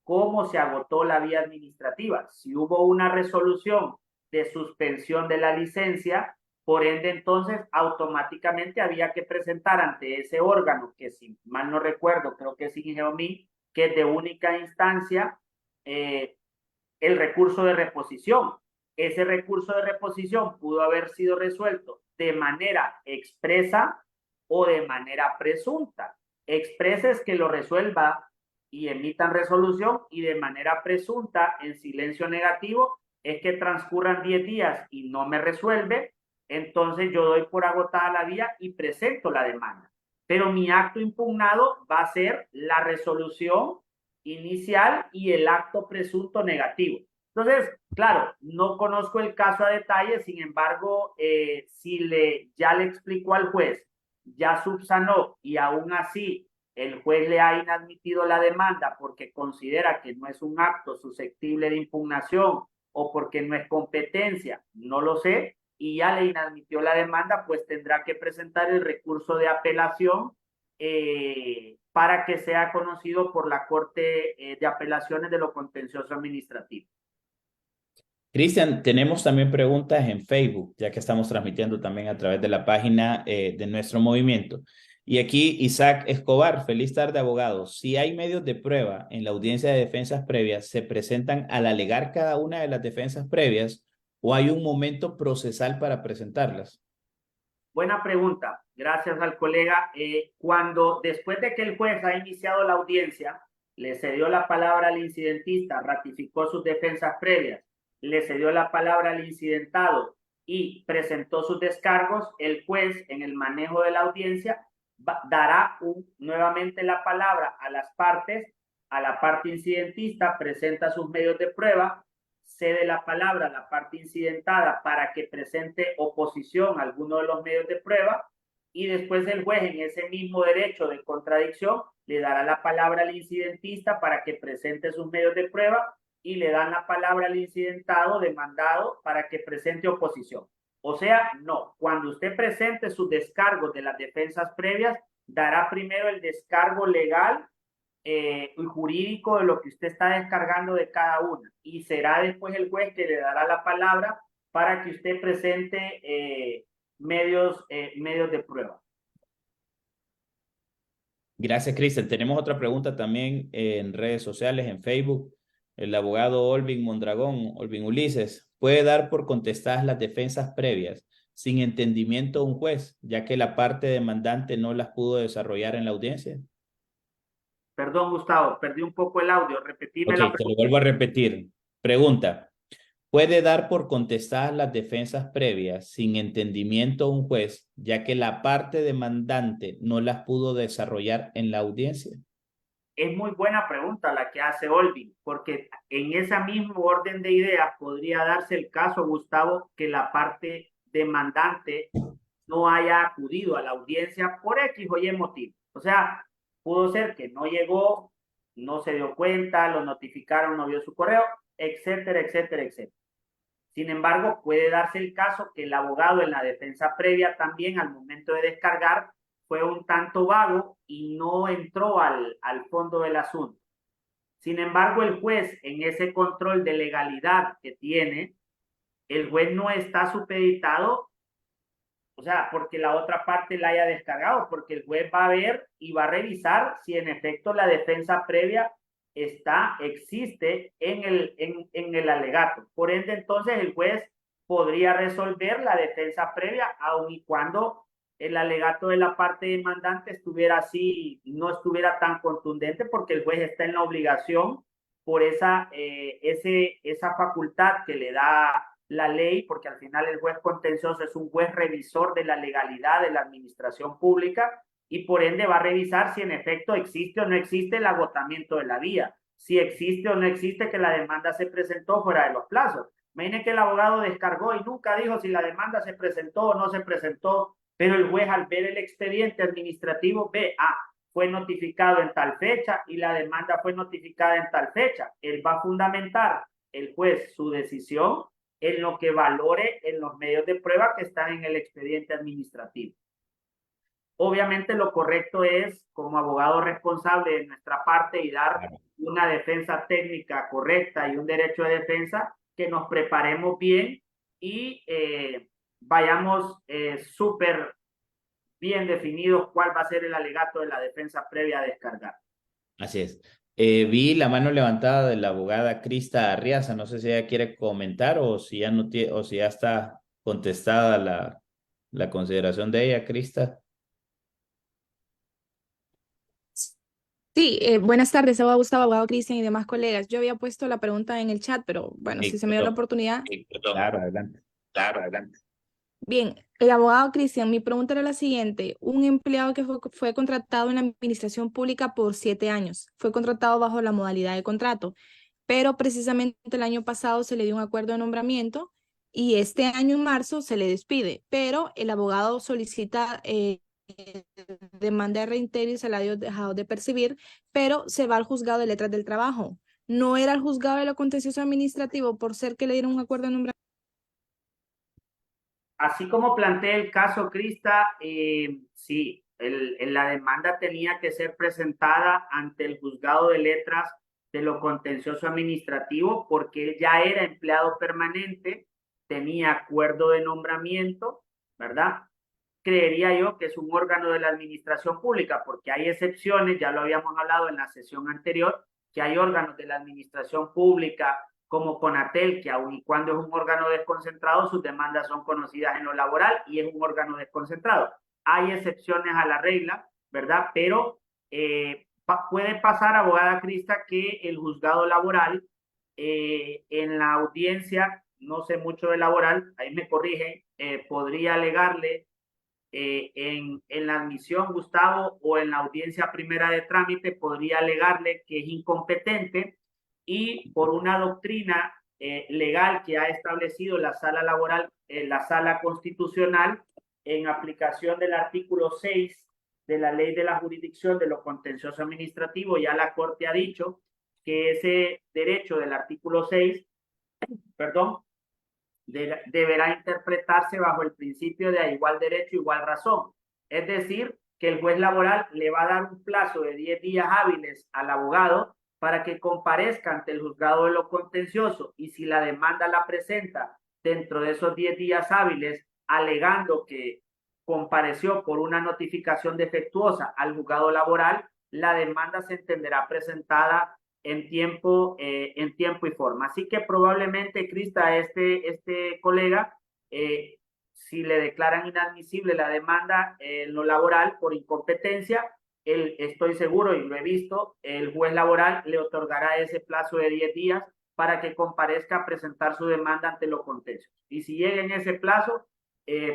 cómo se agotó la vía administrativa. Si hubo una resolución de suspensión de la licencia, por ende entonces automáticamente había que presentar ante ese órgano, que si mal no recuerdo, creo que es INGEOMI, que es de única instancia, el recurso de reposición. Ese recurso de reposición pudo haber sido resuelto de manera expresa o de manera presunta. Expresa es que lo resuelva y emitan resolución, y de manera presunta, en silencio negativo, es que transcurran 10 días y no me resuelve, entonces yo doy por agotada la vía y presento la demanda. Pero mi acto impugnado va a ser la resolución inicial y el acto presunto negativo. Entonces, claro, no conozco el caso a detalle, sin embargo, si ya le explicó al juez, ya subsanó y aún así el juez le ha inadmitido la demanda porque considera que no es un acto susceptible de impugnación o porque no es competencia, no lo sé, y ya le inadmitió la demanda, pues tendrá que presentar el recurso de apelación para que sea conocido por la Corte de Apelaciones de lo Contencioso Administrativo. Cristian, tenemos también preguntas en Facebook, ya que estamos transmitiendo también a través de la página de nuestro movimiento. Y aquí Isaac Escobar, feliz tarde, abogado. Si hay medios de prueba en la audiencia de defensas previas, ¿se presentan al alegar cada una de las defensas previas o hay un momento procesal para presentarlas? Buena pregunta. Gracias al colega. Cuando después de que el juez ha iniciado la audiencia, le cedió la palabra al incidentista, ratificó sus defensas previas, le cedió la palabra al incidentado y presentó sus descargos, el juez en el manejo de la audiencia dará nuevamente la palabra a las partes, a la parte incidentista, presenta sus medios de prueba, cede la palabra a la parte incidentada para que presente oposición a alguno de los medios de prueba y después el juez en ese mismo derecho de contradicción le dará la palabra al incidentista para que presente sus medios de prueba y le dan la palabra al incidentado demandado para que presente oposición. O sea, no, cuando usted presente sus descargos de las defensas previas, dará primero el descargo legal y jurídico de lo que usted está descargando de cada una y será después el juez que le dará la palabra para que usted presente medios de prueba. Gracias, Cristian. Tenemos otra pregunta también en redes sociales, en Facebook. El abogado Olvin Mondragón, Olvin Ulises, ¿puede dar por contestadas las defensas previas sin entendimiento de un juez, ya que la parte demandante no las pudo desarrollar en la audiencia? Perdón, Gustavo, perdí un poco el audio. Repetime Ok, la te lo pregunta. vuelvo a repetir. Pregunta. ¿Puede dar por contestadas las defensas previas sin entendimiento a un juez, ya que la parte demandante no las pudo desarrollar en la audiencia? Es muy buena pregunta la que hace Olvin, porque en ese mismo orden de ideas podría darse el caso, Gustavo, que la parte demandante no haya acudido a la audiencia por X o Y motivo. O sea, pudo ser que no llegó, no se dio cuenta, lo notificaron, no vio su correo, etcétera, etcétera, etcétera. Sin embargo, puede darse el caso que el abogado en la defensa previa también al momento de descargar fue un tanto vago y no entró al fondo del asunto. Sin embargo, el juez en ese control de legalidad que tiene, el juez no está supeditado, o sea, porque la otra parte la haya descargado, porque el juez va a ver y va a revisar si en efecto la defensa previa existe en el alegato. Por ende, entonces el juez podría resolver la defensa previa, aun y cuando el alegato de la parte demandante estuviera así, no estuviera tan contundente, porque el juez está en la obligación por esa facultad que le da la ley, porque al final el juez contencioso es un juez revisor de la legalidad de la administración pública y por ende va a revisar si en efecto existe o no existe el agotamiento de la vía, si existe o no existe que la demanda se presentó fuera de los plazos. Imaginen que el abogado descargó y nunca dijo si la demanda se presentó o no se presentó, pero el juez al ver el expediente administrativo ve, fue notificado en tal fecha y la demanda fue notificada en tal fecha. Él va a fundamentar, el juez, su decisión en lo que valore en los medios de prueba que están en el expediente administrativo. Obviamente lo correcto es, como abogado responsable de nuestra parte y dar una defensa técnica correcta y un derecho de defensa, que nos preparemos bien y vayamos súper bien definidos cuál va a ser el alegato de la defensa previa a descargar. Así es. Vi la mano levantada de la abogada Crista Arriaza. No sé si ella quiere comentar o si ya no tiene, o si ya está contestada la consideración de ella, Crista. Sí, buenas tardes, abogado Gustavo, abogado Cristian y demás colegas. Yo había puesto la pregunta en el chat, pero bueno, si se me dio la oportunidad. Claro, adelante. Claro, adelante. Bien, el abogado Cristian, mi pregunta era la siguiente. Un empleado que fue contratado en la administración pública por 7 años, fue contratado bajo la modalidad de contrato, pero precisamente el año pasado se le dio un acuerdo de nombramiento y este año en marzo se le despide, pero el abogado solicita demanda de reintegro y salario dejado de percibir, pero se va al juzgado de letras del trabajo. No era el juzgado de lo contencioso administrativo por ser que le dieron un acuerdo de nombramiento. Así como planteé el caso, Crista, sí, la demanda tenía que ser presentada ante el juzgado de letras de lo contencioso administrativo porque él ya era empleado permanente, tenía acuerdo de nombramiento, ¿verdad? Creería yo que es un órgano de la administración pública porque hay excepciones, ya lo habíamos hablado en la sesión anterior, que hay órganos de la administración pública como CONATEL, que aun y cuando es un órgano desconcentrado, sus demandas son conocidas en lo laboral y es un órgano desconcentrado. Hay excepciones a la regla, ¿verdad? Pero puede pasar, abogada Crista, que el juzgado laboral en la audiencia, no sé mucho de laboral, ahí me corrigen, podría alegarle en la admisión, Gustavo, o en la audiencia primera de trámite, podría alegarle que es incompetente y por una doctrina legal que ha establecido la sala laboral, la sala constitucional, en aplicación del artículo 6 de la ley de la jurisdicción de lo contencioso administrativo, ya la Corte ha dicho que ese derecho del artículo 6, perdón, deberá interpretarse bajo el principio de a igual derecho, igual razón. Es decir, que el juez laboral le va a dar un plazo de 10 días hábiles al abogado para que comparezca ante el juzgado de lo contencioso y si la demanda la presenta dentro de esos 10 días hábiles, alegando que compareció por una notificación defectuosa al juzgado laboral, la demanda se entenderá presentada en tiempo y forma. Así que probablemente, Crista, este colega si le declaran inadmisible la demanda en lo laboral por incompetencia, estoy seguro y lo he visto, el juez laboral le otorgará ese plazo de 10 días para que comparezca a presentar su demanda ante lo contencioso. Y si llega en ese plazo,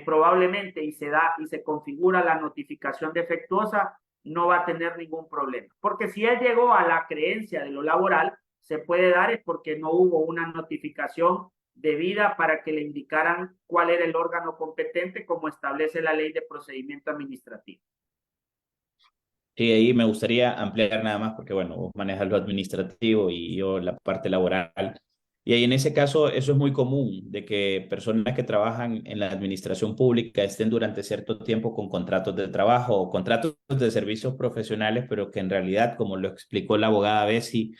probablemente y se configura la notificación defectuosa, no va a tener ningún problema. Porque si él llegó a la creencia de lo laboral, se puede dar es porque no hubo una notificación debida para que le indicaran cuál era el órgano competente como establece la ley de procedimiento administrativo. Sí, ahí me gustaría ampliar nada más porque, bueno, vos manejas lo administrativo y yo la parte laboral. Y ahí en ese caso, eso es muy común, de que personas que trabajan en la administración pública estén durante cierto tiempo con contratos de trabajo o contratos de servicios profesionales, pero que en realidad, como lo explicó la abogada Bessie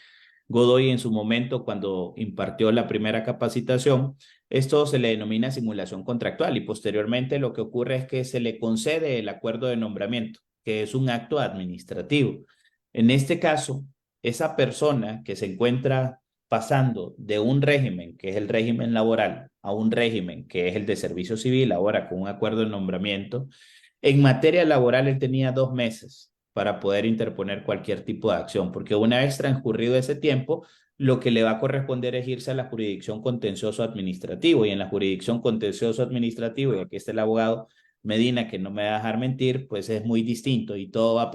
Godoy en su momento cuando impartió la primera capacitación, esto se le denomina simulación contractual y posteriormente lo que ocurre es que se le concede el acuerdo de nombramiento, que es un acto administrativo. En este caso, esa persona que se encuentra pasando de un régimen, que es el régimen laboral, a un régimen que es el de servicio civil, ahora con un acuerdo de nombramiento, en materia laboral él tenía 2 meses para poder interponer cualquier tipo de acción, porque una vez transcurrido ese tiempo, lo que le va a corresponder es irse a la jurisdicción contencioso administrativo, y en la jurisdicción contencioso administrativo, y aquí está el abogado Medina, que no me va a dejar mentir, pues es muy distinto y todo va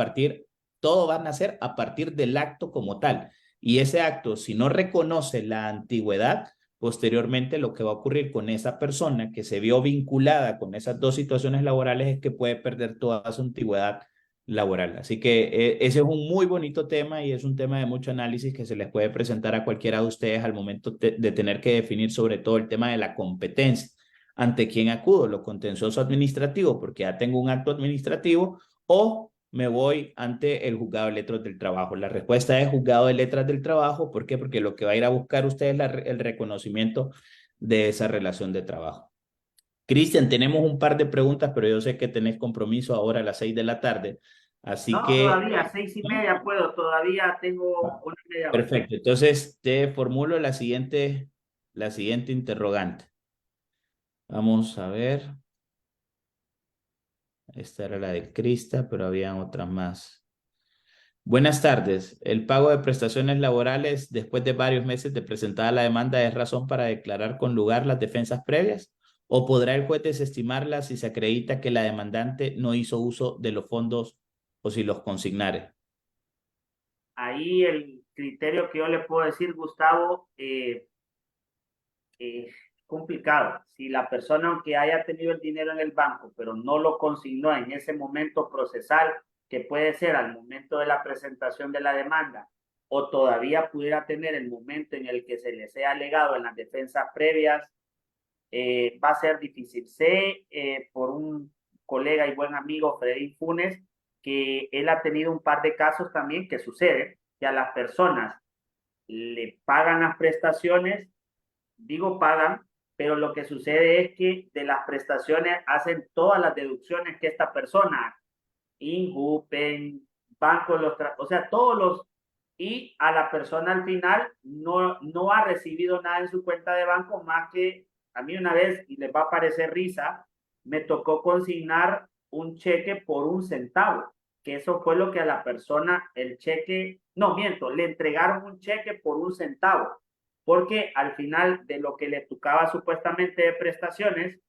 a nacer a partir del acto como tal. Y ese acto, si no reconoce la antigüedad, posteriormente lo que va a ocurrir con esa persona que se vio vinculada con esas 2 situaciones laborales es que puede perder toda su antigüedad laboral. Así que ese es un muy bonito tema y es un tema de mucho análisis que se les puede presentar a cualquiera de ustedes al momento de tener que definir sobre todo el tema de la competencia. ¿Ante quién acudo? ¿Lo contencioso administrativo porque ya tengo un acto administrativo o me voy ante el juzgado de letras del trabajo? La respuesta es juzgado de letras del trabajo. ¿Por qué? Porque lo que va a ir a buscar usted es el reconocimiento de esa relación de trabajo. Cristian, tenemos un par de preguntas, pero yo sé que tenés compromiso ahora a las 6 de la tarde. Así No, que... todavía, 6:30 puedo, todavía tengo una media hora. Perfecto. Entonces te formulo la siguiente interrogante. Vamos a ver. Esta era la de Crista, pero había otras más. Buenas tardes. ¿El pago de prestaciones laborales después de varios meses de presentada la demanda es razón para declarar con lugar las defensas previas? ¿O podrá el juez desestimarlas si se acredita que la demandante no hizo uso de los fondos o si los consignare? Ahí el criterio que yo le puedo decir, Gustavo, complicado. Si la persona, aunque haya tenido el dinero en el banco, pero no lo consignó en ese momento procesal, que puede ser al momento de la presentación de la demanda, o todavía pudiera tener el momento en el que se le sea alegado en las defensas previas, va a ser difícil. Sé por un colega y buen amigo, Freddy Funes, que él ha tenido un par de casos también que sucede, que a las personas le pagan las prestaciones, digo pagan, pero lo que sucede es que de las prestaciones hacen todas las deducciones que esta persona, INJUPEN, Banco, o sea, todos los, y a la persona al final no ha recibido nada en su cuenta de banco más que a mí una vez, y les va a parecer risa, me tocó consignar un cheque por 1 centavo, que eso fue lo que a la persona, el cheque, no miento, le entregaron un cheque por 1 centavo, porque al final de lo que le tocaba supuestamente de prestaciones,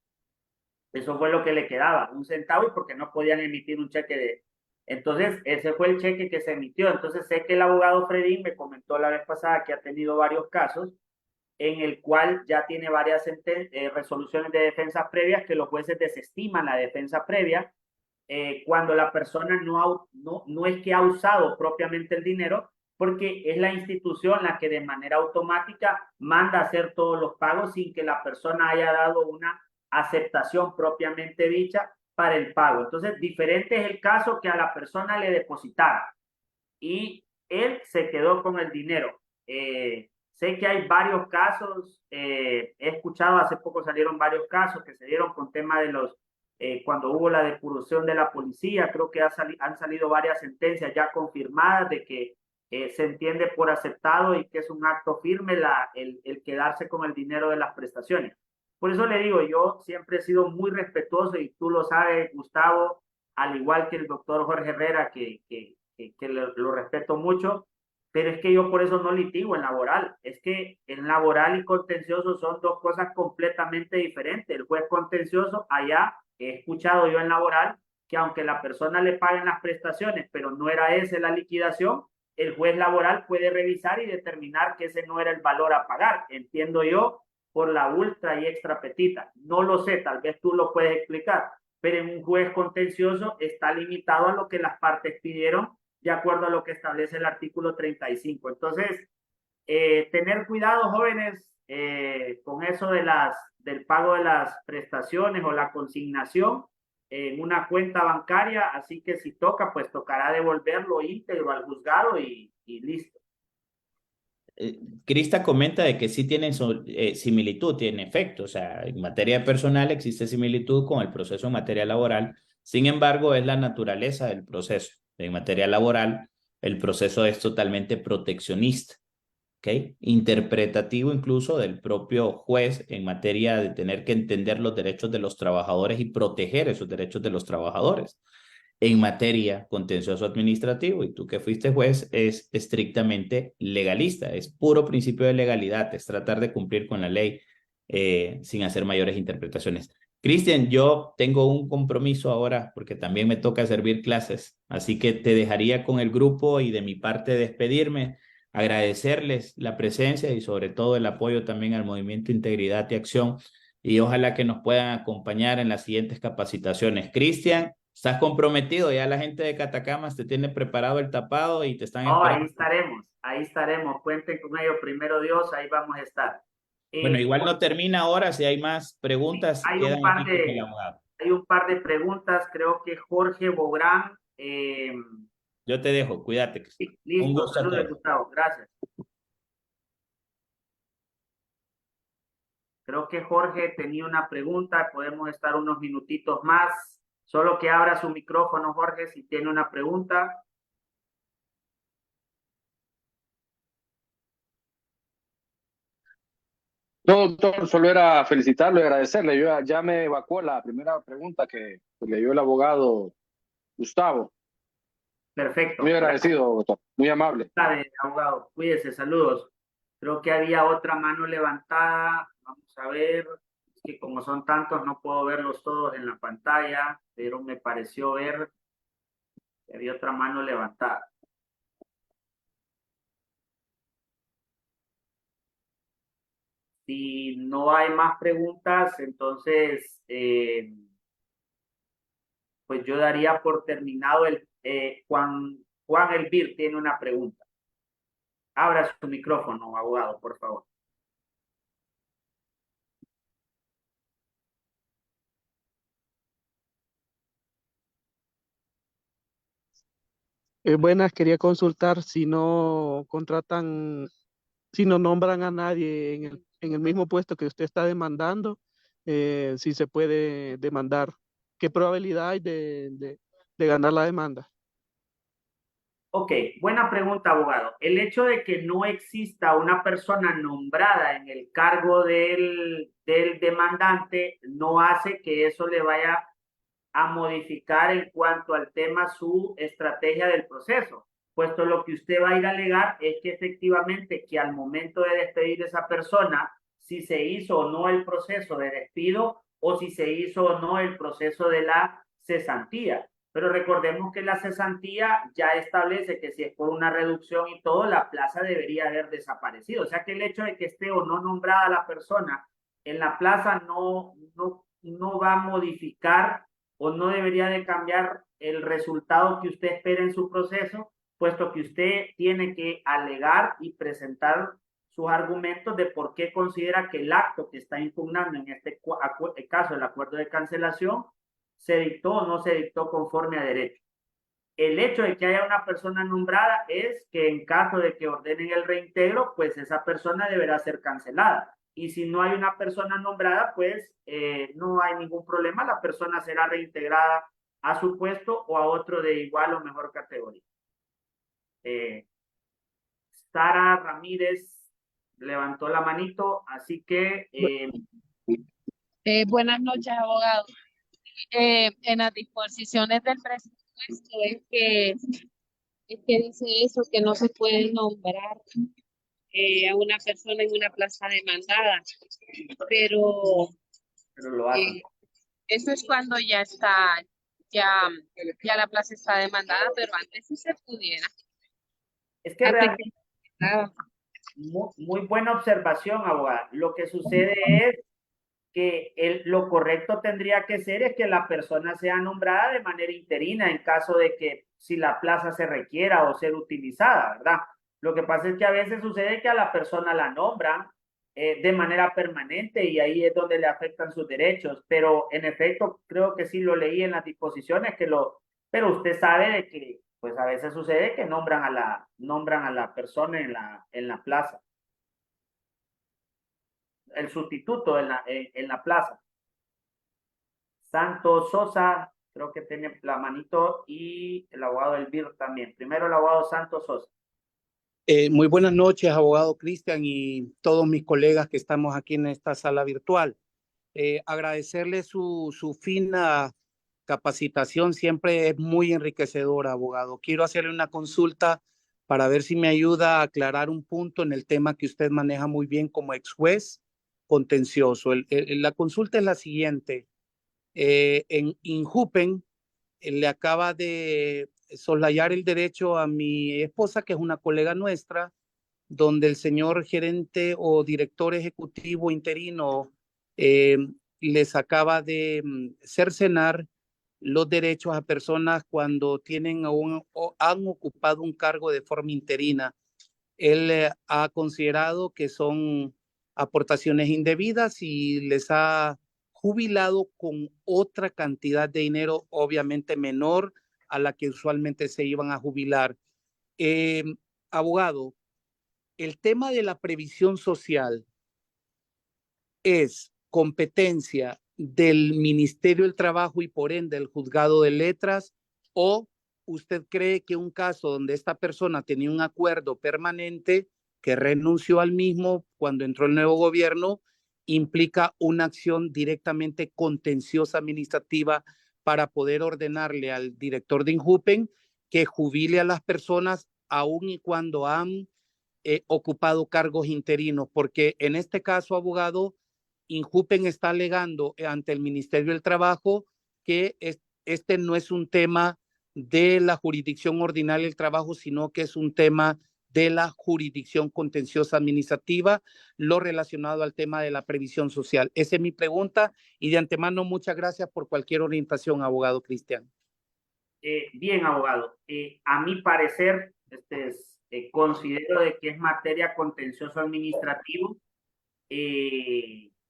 eso fue lo que le quedaba, 1 centavo, y porque no podían emitir un cheque de... Entonces, ese fue el cheque que se emitió. Entonces, sé que el abogado Fredín me comentó la vez pasada que ha tenido varios casos en el cual ya tiene varias resoluciones de defensa previas que los jueces desestiman la defensa previa cuando la persona no es que ha usado propiamente el dinero, porque es la institución la que de manera automática manda a hacer todos los pagos sin que la persona haya dado una aceptación propiamente dicha para el pago. Entonces, diferente es el caso que a la persona le depositara y él se quedó con el dinero. Sé que hay varios casos, he escuchado, hace poco salieron varios casos que se dieron con tema de los, cuando hubo la depuración de la policía, creo que han salido varias sentencias ya confirmadas de que se entiende por aceptado y que es un acto firme el quedarse con el dinero de las prestaciones. Por eso le digo, yo siempre he sido muy respetuoso y tú lo sabes, Gustavo, al igual que el doctor Jorge Herrera, que lo respeto mucho, pero es que yo por eso no litigo en laboral. Es que en laboral y contencioso son dos cosas completamente diferentes. El juez contencioso, allá he escuchado yo en laboral, que aunque la persona le paguen las prestaciones, pero no era esa la liquidación, el juez laboral puede revisar y determinar que ese no era el valor a pagar. Entiendo yo por la ultra y extra petita. No lo sé, tal vez tú lo puedes explicar, pero en un juez contencioso está limitado a lo que las partes pidieron de acuerdo a lo que establece el artículo 35. Entonces, tener cuidado, jóvenes, con eso del pago de las prestaciones o la consignación en una cuenta bancaria, así que si toca, pues tocará devolverlo íntegro al juzgado y listo. Crista comenta de que sí tienen similitud, tiene efecto, o sea, en materia personal existe similitud con el proceso en materia laboral, sin embargo, es la naturaleza del proceso. En materia laboral, el proceso es totalmente proteccionista, ¿ok? Interpretativo incluso del propio juez en materia de tener que entender los derechos de los trabajadores y proteger esos derechos de los trabajadores. En materia contencioso administrativo, y tú que fuiste juez, es estrictamente legalista, es puro principio de legalidad, es tratar de cumplir con la ley sin hacer mayores interpretaciones. Cristian, yo tengo un compromiso ahora porque también me toca servir clases, así que te dejaría con el grupo y de mi parte despedirme, agradecerles la presencia y sobre todo el apoyo también al Movimiento Integridad y Acción y ojalá que nos puedan acompañar en las siguientes capacitaciones. Cristian, estás comprometido, ya la gente de Catacamas te tiene preparado el tapado y te están Oh, esperando. ahí estaremos, cuenten con ello, primero Dios, ahí vamos a estar. Bueno, igual Pues, no termina ahora, si hay más preguntas, hay un quedan par aquí con el de, abogado. hay un par de preguntas, creo que Jorge Bográn, Yo te dejo, cuídate, Cristian. sí, Un listo, gusto a saludos todos. Gustavo, gracias. Creo que Jorge tenía una pregunta, podemos estar unos minutitos más, solo que abra su micrófono, Jorge, si tiene una pregunta. No, doctor, solo era felicitarlo y agradecerle. Yo ya me evacuó la primera pregunta que le dio el abogado Gustavo. Muy Perfecto, gracias, agradecido, doctor. Muy amable. abogado, cuídese, saludos. Creo que había otra mano levantada, vamos a ver, es que como son tantos no puedo verlos todos en la pantalla, pero me pareció ver que había otra mano levantada. Si no hay más preguntas, entonces, pues yo daría por terminado Juan Elvir tiene una pregunta. Abra su micrófono, abogado, por favor. Buenas, quería consultar si no contratan, si no nombran a nadie en el mismo puesto que usted está demandando, si se puede demandar. ¿Qué probabilidad hay de ganar la demanda? Ok, buena pregunta, abogado. El hecho de que no exista una persona nombrada en el cargo del demandante no hace que eso le vaya a modificar en cuanto al tema su estrategia del proceso, puesto lo que usted va a ir a alegar es que efectivamente que al momento de despedir a esa persona, si se hizo o no el proceso de despido o si se hizo o no el proceso de la cesantía. Pero recordemos que la cesantía ya establece que si es por una reducción y todo, la plaza debería haber desaparecido. O sea que el hecho de que esté o no nombrada la persona en la plaza no va a modificar o no debería de cambiar el resultado que usted espera en su proceso, puesto que usted tiene que alegar y presentar sus argumentos de por qué considera que el acto que está impugnando, en este caso el acuerdo de cancelación, se dictó o no se dictó conforme a derecho. El hecho de que haya una persona nombrada es que en caso de que ordenen el reintegro, pues esa persona deberá ser cancelada. Y si no hay una persona nombrada, pues no hay ningún problema, la persona será reintegrada a su puesto o a otro de igual o mejor categoría. Sara Ramírez levantó la manito, así que Buenas noches, abogado. En las disposiciones del presupuesto es que dice eso, que no se puede nombrar a una persona en una plaza demandada, pero lo hacen. eso es cuando ya está, ya la plaza está demandada, pero antes sí se pudiera. Es que Antes realmente, nada. muy buena observación, abogada. Lo que sucede es que lo correcto tendría que ser es que la persona sea nombrada de manera interina en caso de que si la plaza se requiera o ser utilizada, ¿verdad? Lo que pasa es que a veces sucede que a la persona la nombran de manera permanente y ahí es donde le afectan sus derechos, pero en efecto creo que sí lo leí en las disposiciones pero usted sabe de que pues a veces sucede que nombran a la persona en la plaza, el sustituto en la plaza. Santos Sosa, creo que tiene la manito, y el abogado Elvir también. Primero el abogado Santos Sosa. Muy buenas noches, abogado Cristian y todos mis colegas que estamos aquí en esta sala virtual. Agradecerle su fina capacitación, siempre es muy enriquecedora, abogado. Quiero hacerle una consulta para ver si me ayuda a aclarar un punto en el tema que usted maneja muy bien como ex juez contencioso. La consulta es la siguiente. En Injupen le acaba de soslayar el derecho a mi esposa, que es una colega nuestra, donde el señor gerente o director ejecutivo interino eh, les acaba de cercenar los derechos a personas cuando tienen o han ocupado un cargo de forma interina. Él ha considerado que son aportaciones indebidas y les ha jubilado con otra cantidad de dinero, obviamente menor a la que usualmente se iban a jubilar. Eh, Abogado, el tema de la previsión social es competencia del Ministerio del Trabajo y por ende del Juzgado de Letras, o usted cree que un caso donde esta persona tenía un acuerdo permanente que renunció al mismo cuando entró el nuevo gobierno implica una acción directamente contenciosa administrativa para poder ordenarle al director de Injupen que jubile a las personas aun y cuando han ocupado cargos interinos? Porque en este caso, abogado, Injupen está alegando ante el Ministerio del Trabajo que este no es un tema de la jurisdicción ordinaria del trabajo, sino que es un tema de la jurisdicción contenciosa administrativa, lo relacionado al tema de la previsión social. Esa es mi pregunta y de antemano muchas gracias por cualquier orientación, abogado Cristian. Bien, abogado. A mi parecer, considero de que es materia contencioso administrativo.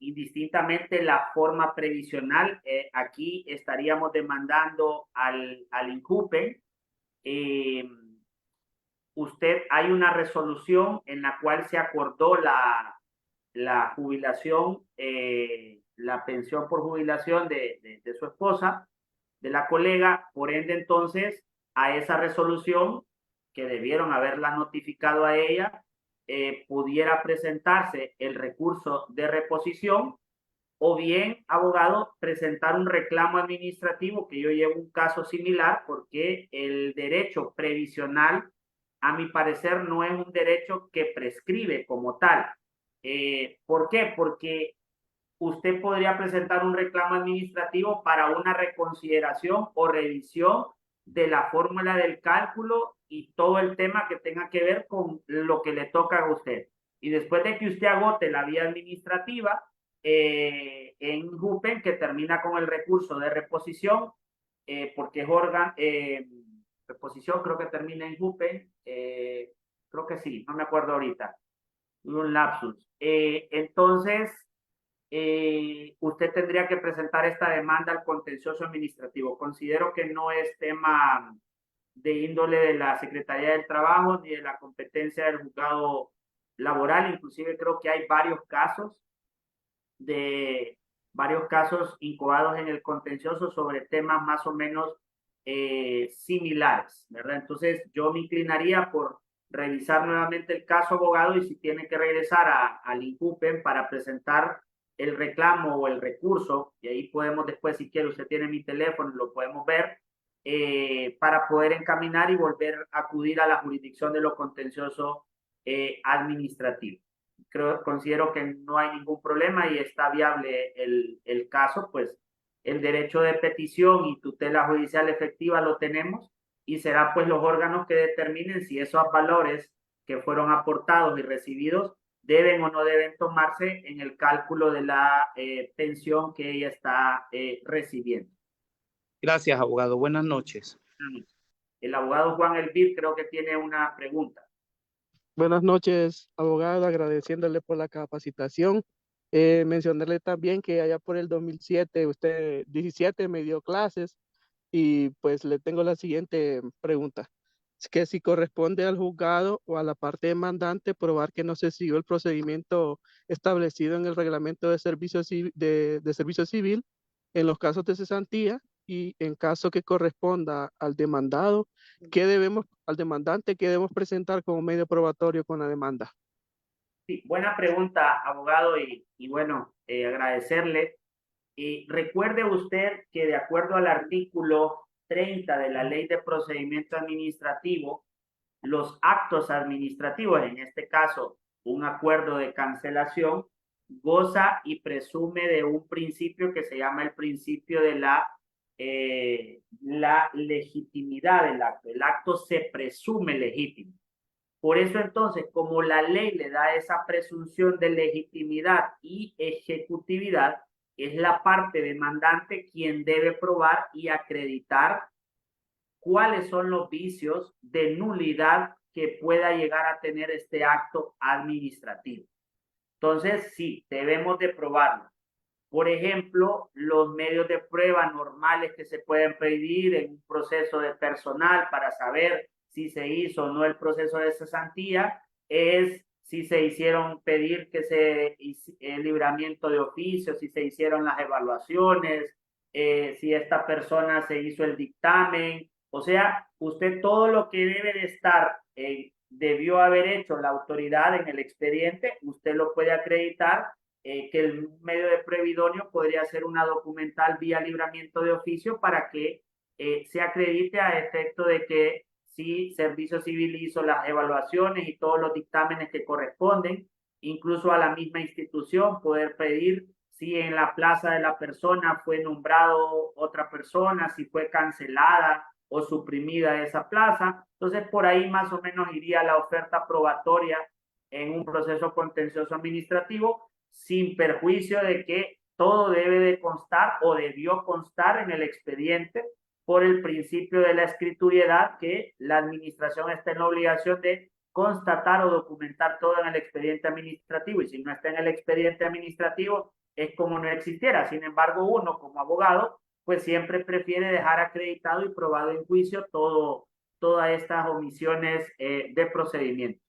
Indistintamente la forma previsional, aquí estaríamos demandando al Injupen. Hay una resolución en la cual se acordó la jubilación, la pensión por jubilación de su esposa, de la colega, por ende entonces a esa resolución que debieron haberla notificado a ella, pudiera presentarse el recurso de reposición o bien, abogado, presentar un reclamo administrativo, que yo llevo un caso similar porque el derecho previsional, a mi parecer, no es un derecho que prescribe como tal. ¿Por qué? Porque usted podría presentar un reclamo administrativo para una reconsideración o revisión de la fórmula del cálculo y todo el tema que tenga que ver con lo que le toca a usted. Y después de que usted agote la vía administrativa, en Jupen, que termina con el recurso de reposición, porque es reposición creo que termina en Jupen, creo que sí, no me acuerdo ahorita, un lapsus. Entonces, usted tendría que presentar esta demanda al contencioso administrativo. Considero que no es tema de índole de la Secretaría del Trabajo ni de la competencia del juzgado laboral. Inclusive creo que hay varios casos incoados en el contencioso sobre temas más o menos similares, ¿verdad? Entonces yo me inclinaría por revisar nuevamente el caso, abogado, y si tiene que regresar al Injupen para presentar el reclamo o el recurso, y ahí podemos después, si quiere, usted tiene mi teléfono, lo podemos ver, para poder encaminar y volver a acudir a la jurisdicción de lo contencioso administrativo. Considero que no hay ningún problema y está viable el caso, pues el derecho de petición y tutela judicial efectiva lo tenemos y será pues los órganos que determinen si esos valores que fueron aportados y recibidos deben o no deben tomarse en el cálculo de la pensión que ella está recibiendo. Gracias, abogado. Buenas noches. El abogado Juan Elvir creo que tiene una pregunta. Buenas noches, abogado, agradeciéndole por la capacitación. Mencionarle también que allá por el 2007, usted 17 me dio clases y pues le tengo la siguiente pregunta. Es que si corresponde al juzgado o a la parte demandante probar que no se siguió el procedimiento establecido en el reglamento de servicio civil en los casos de cesantía y en caso que corresponda al demandado, al demandante, ¿qué debemos presentar como medio probatorio con la demanda? Sí, buena pregunta, abogado, y bueno, agradecerle. Recuerde usted que de acuerdo al artículo 30 de la Ley de Procedimiento Administrativo, los actos administrativos, en este caso un acuerdo de cancelación, goza y presume de un principio que se llama el principio de la legitimidad del acto. El acto se presume legítimo. Por eso entonces, como la ley le da esa presunción de legitimidad y ejecutividad, es la parte demandante quien debe probar y acreditar cuáles son los vicios de nulidad que pueda llegar a tener este acto administrativo. Entonces, sí, debemos de probarlo. Por ejemplo, los medios de prueba normales que se pueden pedir en un proceso de personal para saber si se hizo o no el proceso de cesantía es si se hicieron pedir que el libramiento de oficio, si se hicieron las evaluaciones, si esta persona se hizo el dictamen. O sea, usted todo lo que debe de estar, debió haber hecho la autoridad en el expediente, usted lo puede acreditar, que el medio de prueba idóneo podría ser una documental vía libramiento de oficio para que se acredite a efecto de que si Servicio Civil hizo las evaluaciones y todos los dictámenes que corresponden, incluso a la misma institución poder pedir si en la plaza de la persona fue nombrado otra persona, si fue cancelada o suprimida esa plaza. Entonces, por ahí más o menos iría la oferta probatoria en un proceso contencioso administrativo, sin perjuicio de que todo debe de constar o debió constar en el expediente por el principio de la escrituralidad, que la administración está en la obligación de constatar o documentar todo en el expediente administrativo, y si no está en el expediente administrativo es como no existiera. Sin embargo, uno como abogado pues siempre prefiere dejar acreditado y probado en juicio todas estas omisiones de procedimiento.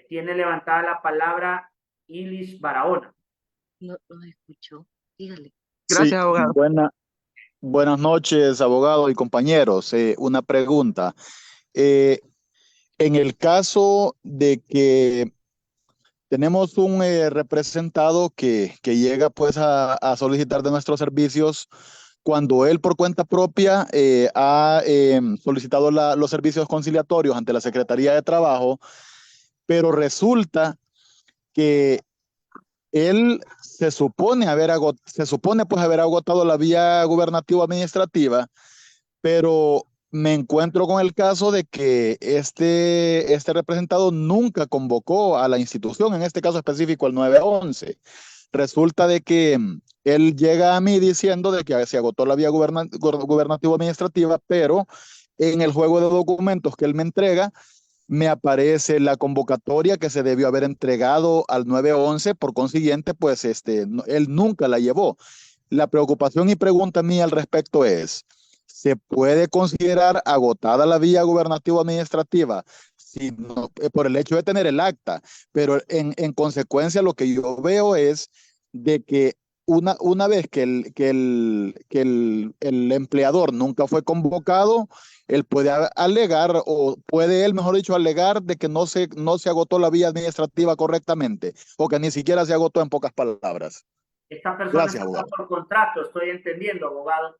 Tiene levantada la palabra Ilish Barahona. No escuchó. Dígale. Gracias, Sí, abogado. buenas noches, abogado y compañeros. Una pregunta. En el caso de que tenemos un representado que llega pues a solicitar de nuestros servicios, cuando él por cuenta propia ha solicitado los servicios conciliatorios ante la Secretaría de Trabajo, pero resulta que él se supone pues haber agotado la vía gubernativa administrativa, pero me encuentro con el caso de que este representado nunca convocó a la institución, en este caso específico al 911. Resulta de que él llega a mí diciendo de que se agotó la vía gubernativa administrativa, pero en el juego de documentos que él me entrega, me aparece la convocatoria que se debió haber entregado al 911, por consiguiente, pues él nunca la llevó. La preocupación y pregunta mía al respecto es, ¿se puede considerar agotada la vía gubernativa administrativa si no, por el hecho de tener el acta? Pero en consecuencia lo que yo veo es de que una vez que el empleador nunca fue convocado, él puede alegar, o puede él, mejor dicho, alegar de que no se agotó la vía administrativa correctamente, o que ni siquiera se agotó, en pocas palabras. Esta persona Gracias, está abogado. por contrato, estoy entendiendo, abogado.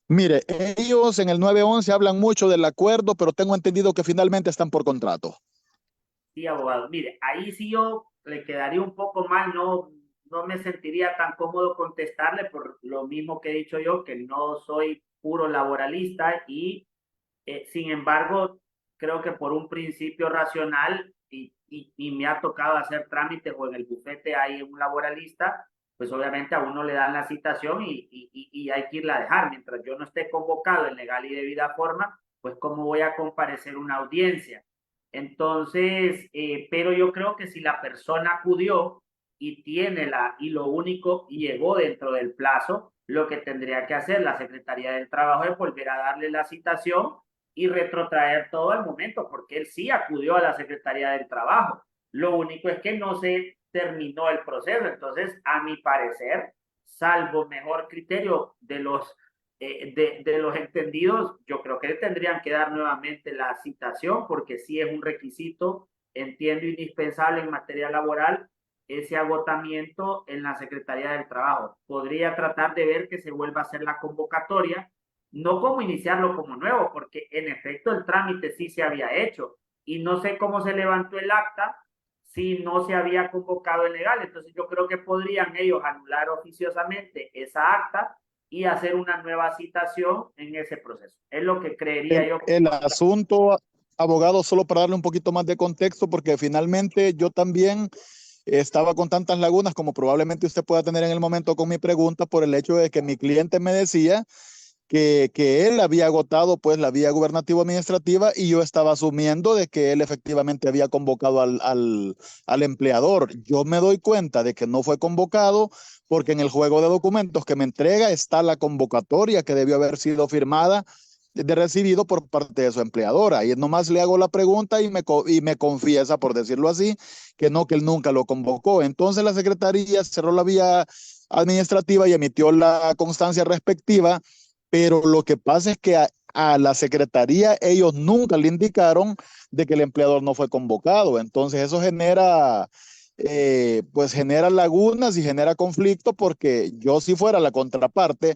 Mire, ellos en el 911 hablan mucho del acuerdo, pero tengo entendido que finalmente están por contrato. Sí, abogado. Mire, ahí sí yo le quedaría un poco mal, no me sentiría tan cómodo contestarle por lo mismo que he dicho yo, que no soy puro laboralista y sin embargo, creo que por un principio racional y me ha tocado hacer trámites o en el bufete hay un laboralista, pues obviamente a uno le dan la citación y hay que irla a dejar. Mientras yo no esté convocado en legal y debida forma, pues cómo voy a comparecer a una audiencia. Entonces, pero yo creo que si la persona acudió y y lo único, y llegó dentro del plazo, lo que tendría que hacer la Secretaría del Trabajo es volver a darle la citación y retrotraer todo al momento, porque él sí acudió a la Secretaría del Trabajo. Lo único es que no se terminó el proceso. Entonces, a mi parecer, salvo mejor criterio de los entendidos, yo creo que le tendrían que dar nuevamente la citación, porque sí es un requisito, entiendo, indispensable en materia laboral ese agotamiento en la Secretaría del Trabajo. Podría tratar de ver que se vuelva a hacer la convocatoria, no como iniciarlo como nuevo, porque en efecto el trámite sí se había hecho y no sé cómo se levantó el acta si no se había convocado el legal. Entonces yo creo que podrían ellos anular oficiosamente esa acta y hacer una nueva citación en ese proceso. Es lo que creería yo. El asunto, abogado, solo para darle un poquito más de contexto, porque finalmente yo también estaba con tantas lagunas como probablemente usted pueda tener en el momento con mi pregunta, por el hecho de que mi cliente me decía que él había agotado pues la vía gubernativa administrativa, y yo estaba asumiendo de que él efectivamente había convocado al empleador. Yo me doy cuenta de que no fue convocado, porque en el juego de documentos que me entrega está la convocatoria que debió haber sido firmada de recibido por parte de su empleadora. Y nomás le hago la pregunta y me confiesa, por decirlo así, que no, que él nunca lo convocó. Entonces la secretaría cerró la vía administrativa y emitió la constancia respectiva, pero lo que pasa es que a la secretaría ellos nunca le indicaron de que el empleador no fue convocado. Entonces eso pues genera lagunas y genera conflicto, porque yo, si fuera la contraparte,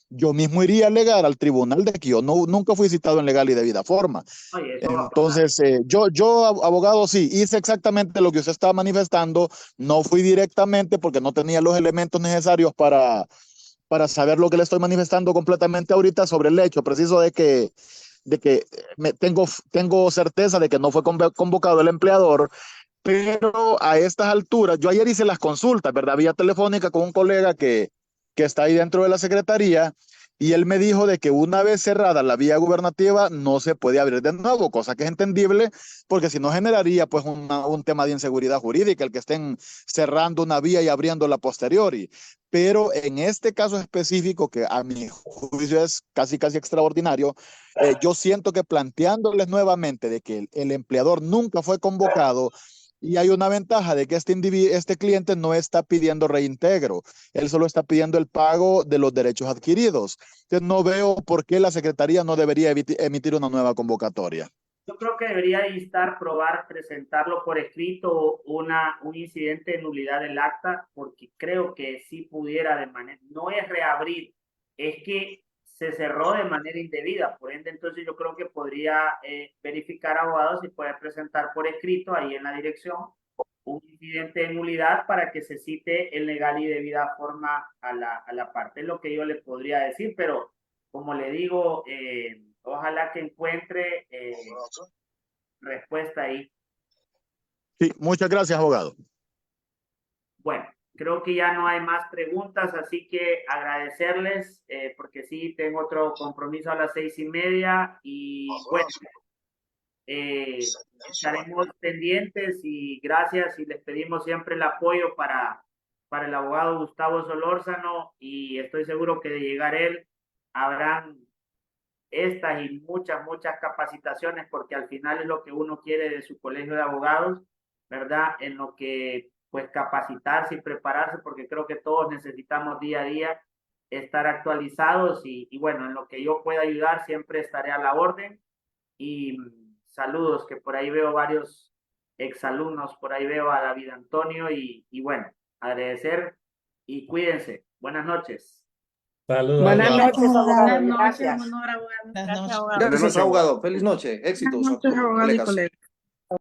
yo mismo iría a alegar al tribunal de que yo nunca fui citado en legal y debida forma. Oye, eso va a pasar. Entonces, yo, abogado, sí, hice exactamente lo que usted estaba manifestando. No fui directamente porque no tenía los elementos necesarios para saber lo que le estoy manifestando completamente ahorita, sobre el hecho preciso de que tengo certeza de que no fue convocado el empleador. Pero a estas alturas, yo ayer hice las consultas, ¿verdad? Vía telefónica con un colega que está ahí dentro de la secretaría, y él me dijo de que una vez cerrada la vía gubernativa no se puede abrir de nuevo, cosa que es entendible, porque si no generaría pues un tema de inseguridad jurídica el que estén cerrando una vía y abriendo la posteriori. Pero en este caso específico, que a mi juicio es casi extraordinario, yo siento que planteándoles nuevamente de que el empleador nunca fue convocado, y hay una ventaja de que este cliente no está pidiendo reintegro, él solo está pidiendo el pago de los derechos adquiridos. Entonces no veo por qué la Secretaría no debería emitir una nueva convocatoria. Yo creo que debería instar, probar, presentarlo por escrito, un incidente de nulidad del acta, porque creo que sí pudiera de manera, no es reabrir, es que se cerró de manera indebida. Por ende, entonces yo creo que podría verificar, abogado, si puede presentar por escrito ahí en la dirección un incidente de nulidad para que se cite en legal y debida forma a la parte. Es lo que yo le podría decir, pero como le digo, ojalá que encuentre respuesta ahí. Sí, muchas gracias, abogado. Bueno, creo que ya no hay más preguntas, así que agradecerles, porque sí, tengo otro compromiso a las 6:30 y bueno, estaremos pendientes y gracias, y les pedimos siempre el apoyo para el abogado Gustavo Solórzano, y estoy seguro que de llegar él habrán estas y muchas capacitaciones, porque al final es lo que uno quiere de su colegio de abogados, ¿verdad? En lo que pues capacitarse y prepararse, porque creo que todos necesitamos día a día estar actualizados y bueno, en lo que yo pueda ayudar siempre estaré a la orden. Y saludos, que por ahí veo varios exalumnos, por ahí veo a David Antonio y bueno, agradecer y cuídense. Buenas noches. Saludos. Buenas noches, abogado. Buenas noches, Gracias. honor, abogado. Buenas Gracias, noches. abogado. Buenas noches, abogado. Feliz noche. Éxitos. Buenas noches, abogado y colegas. colegas.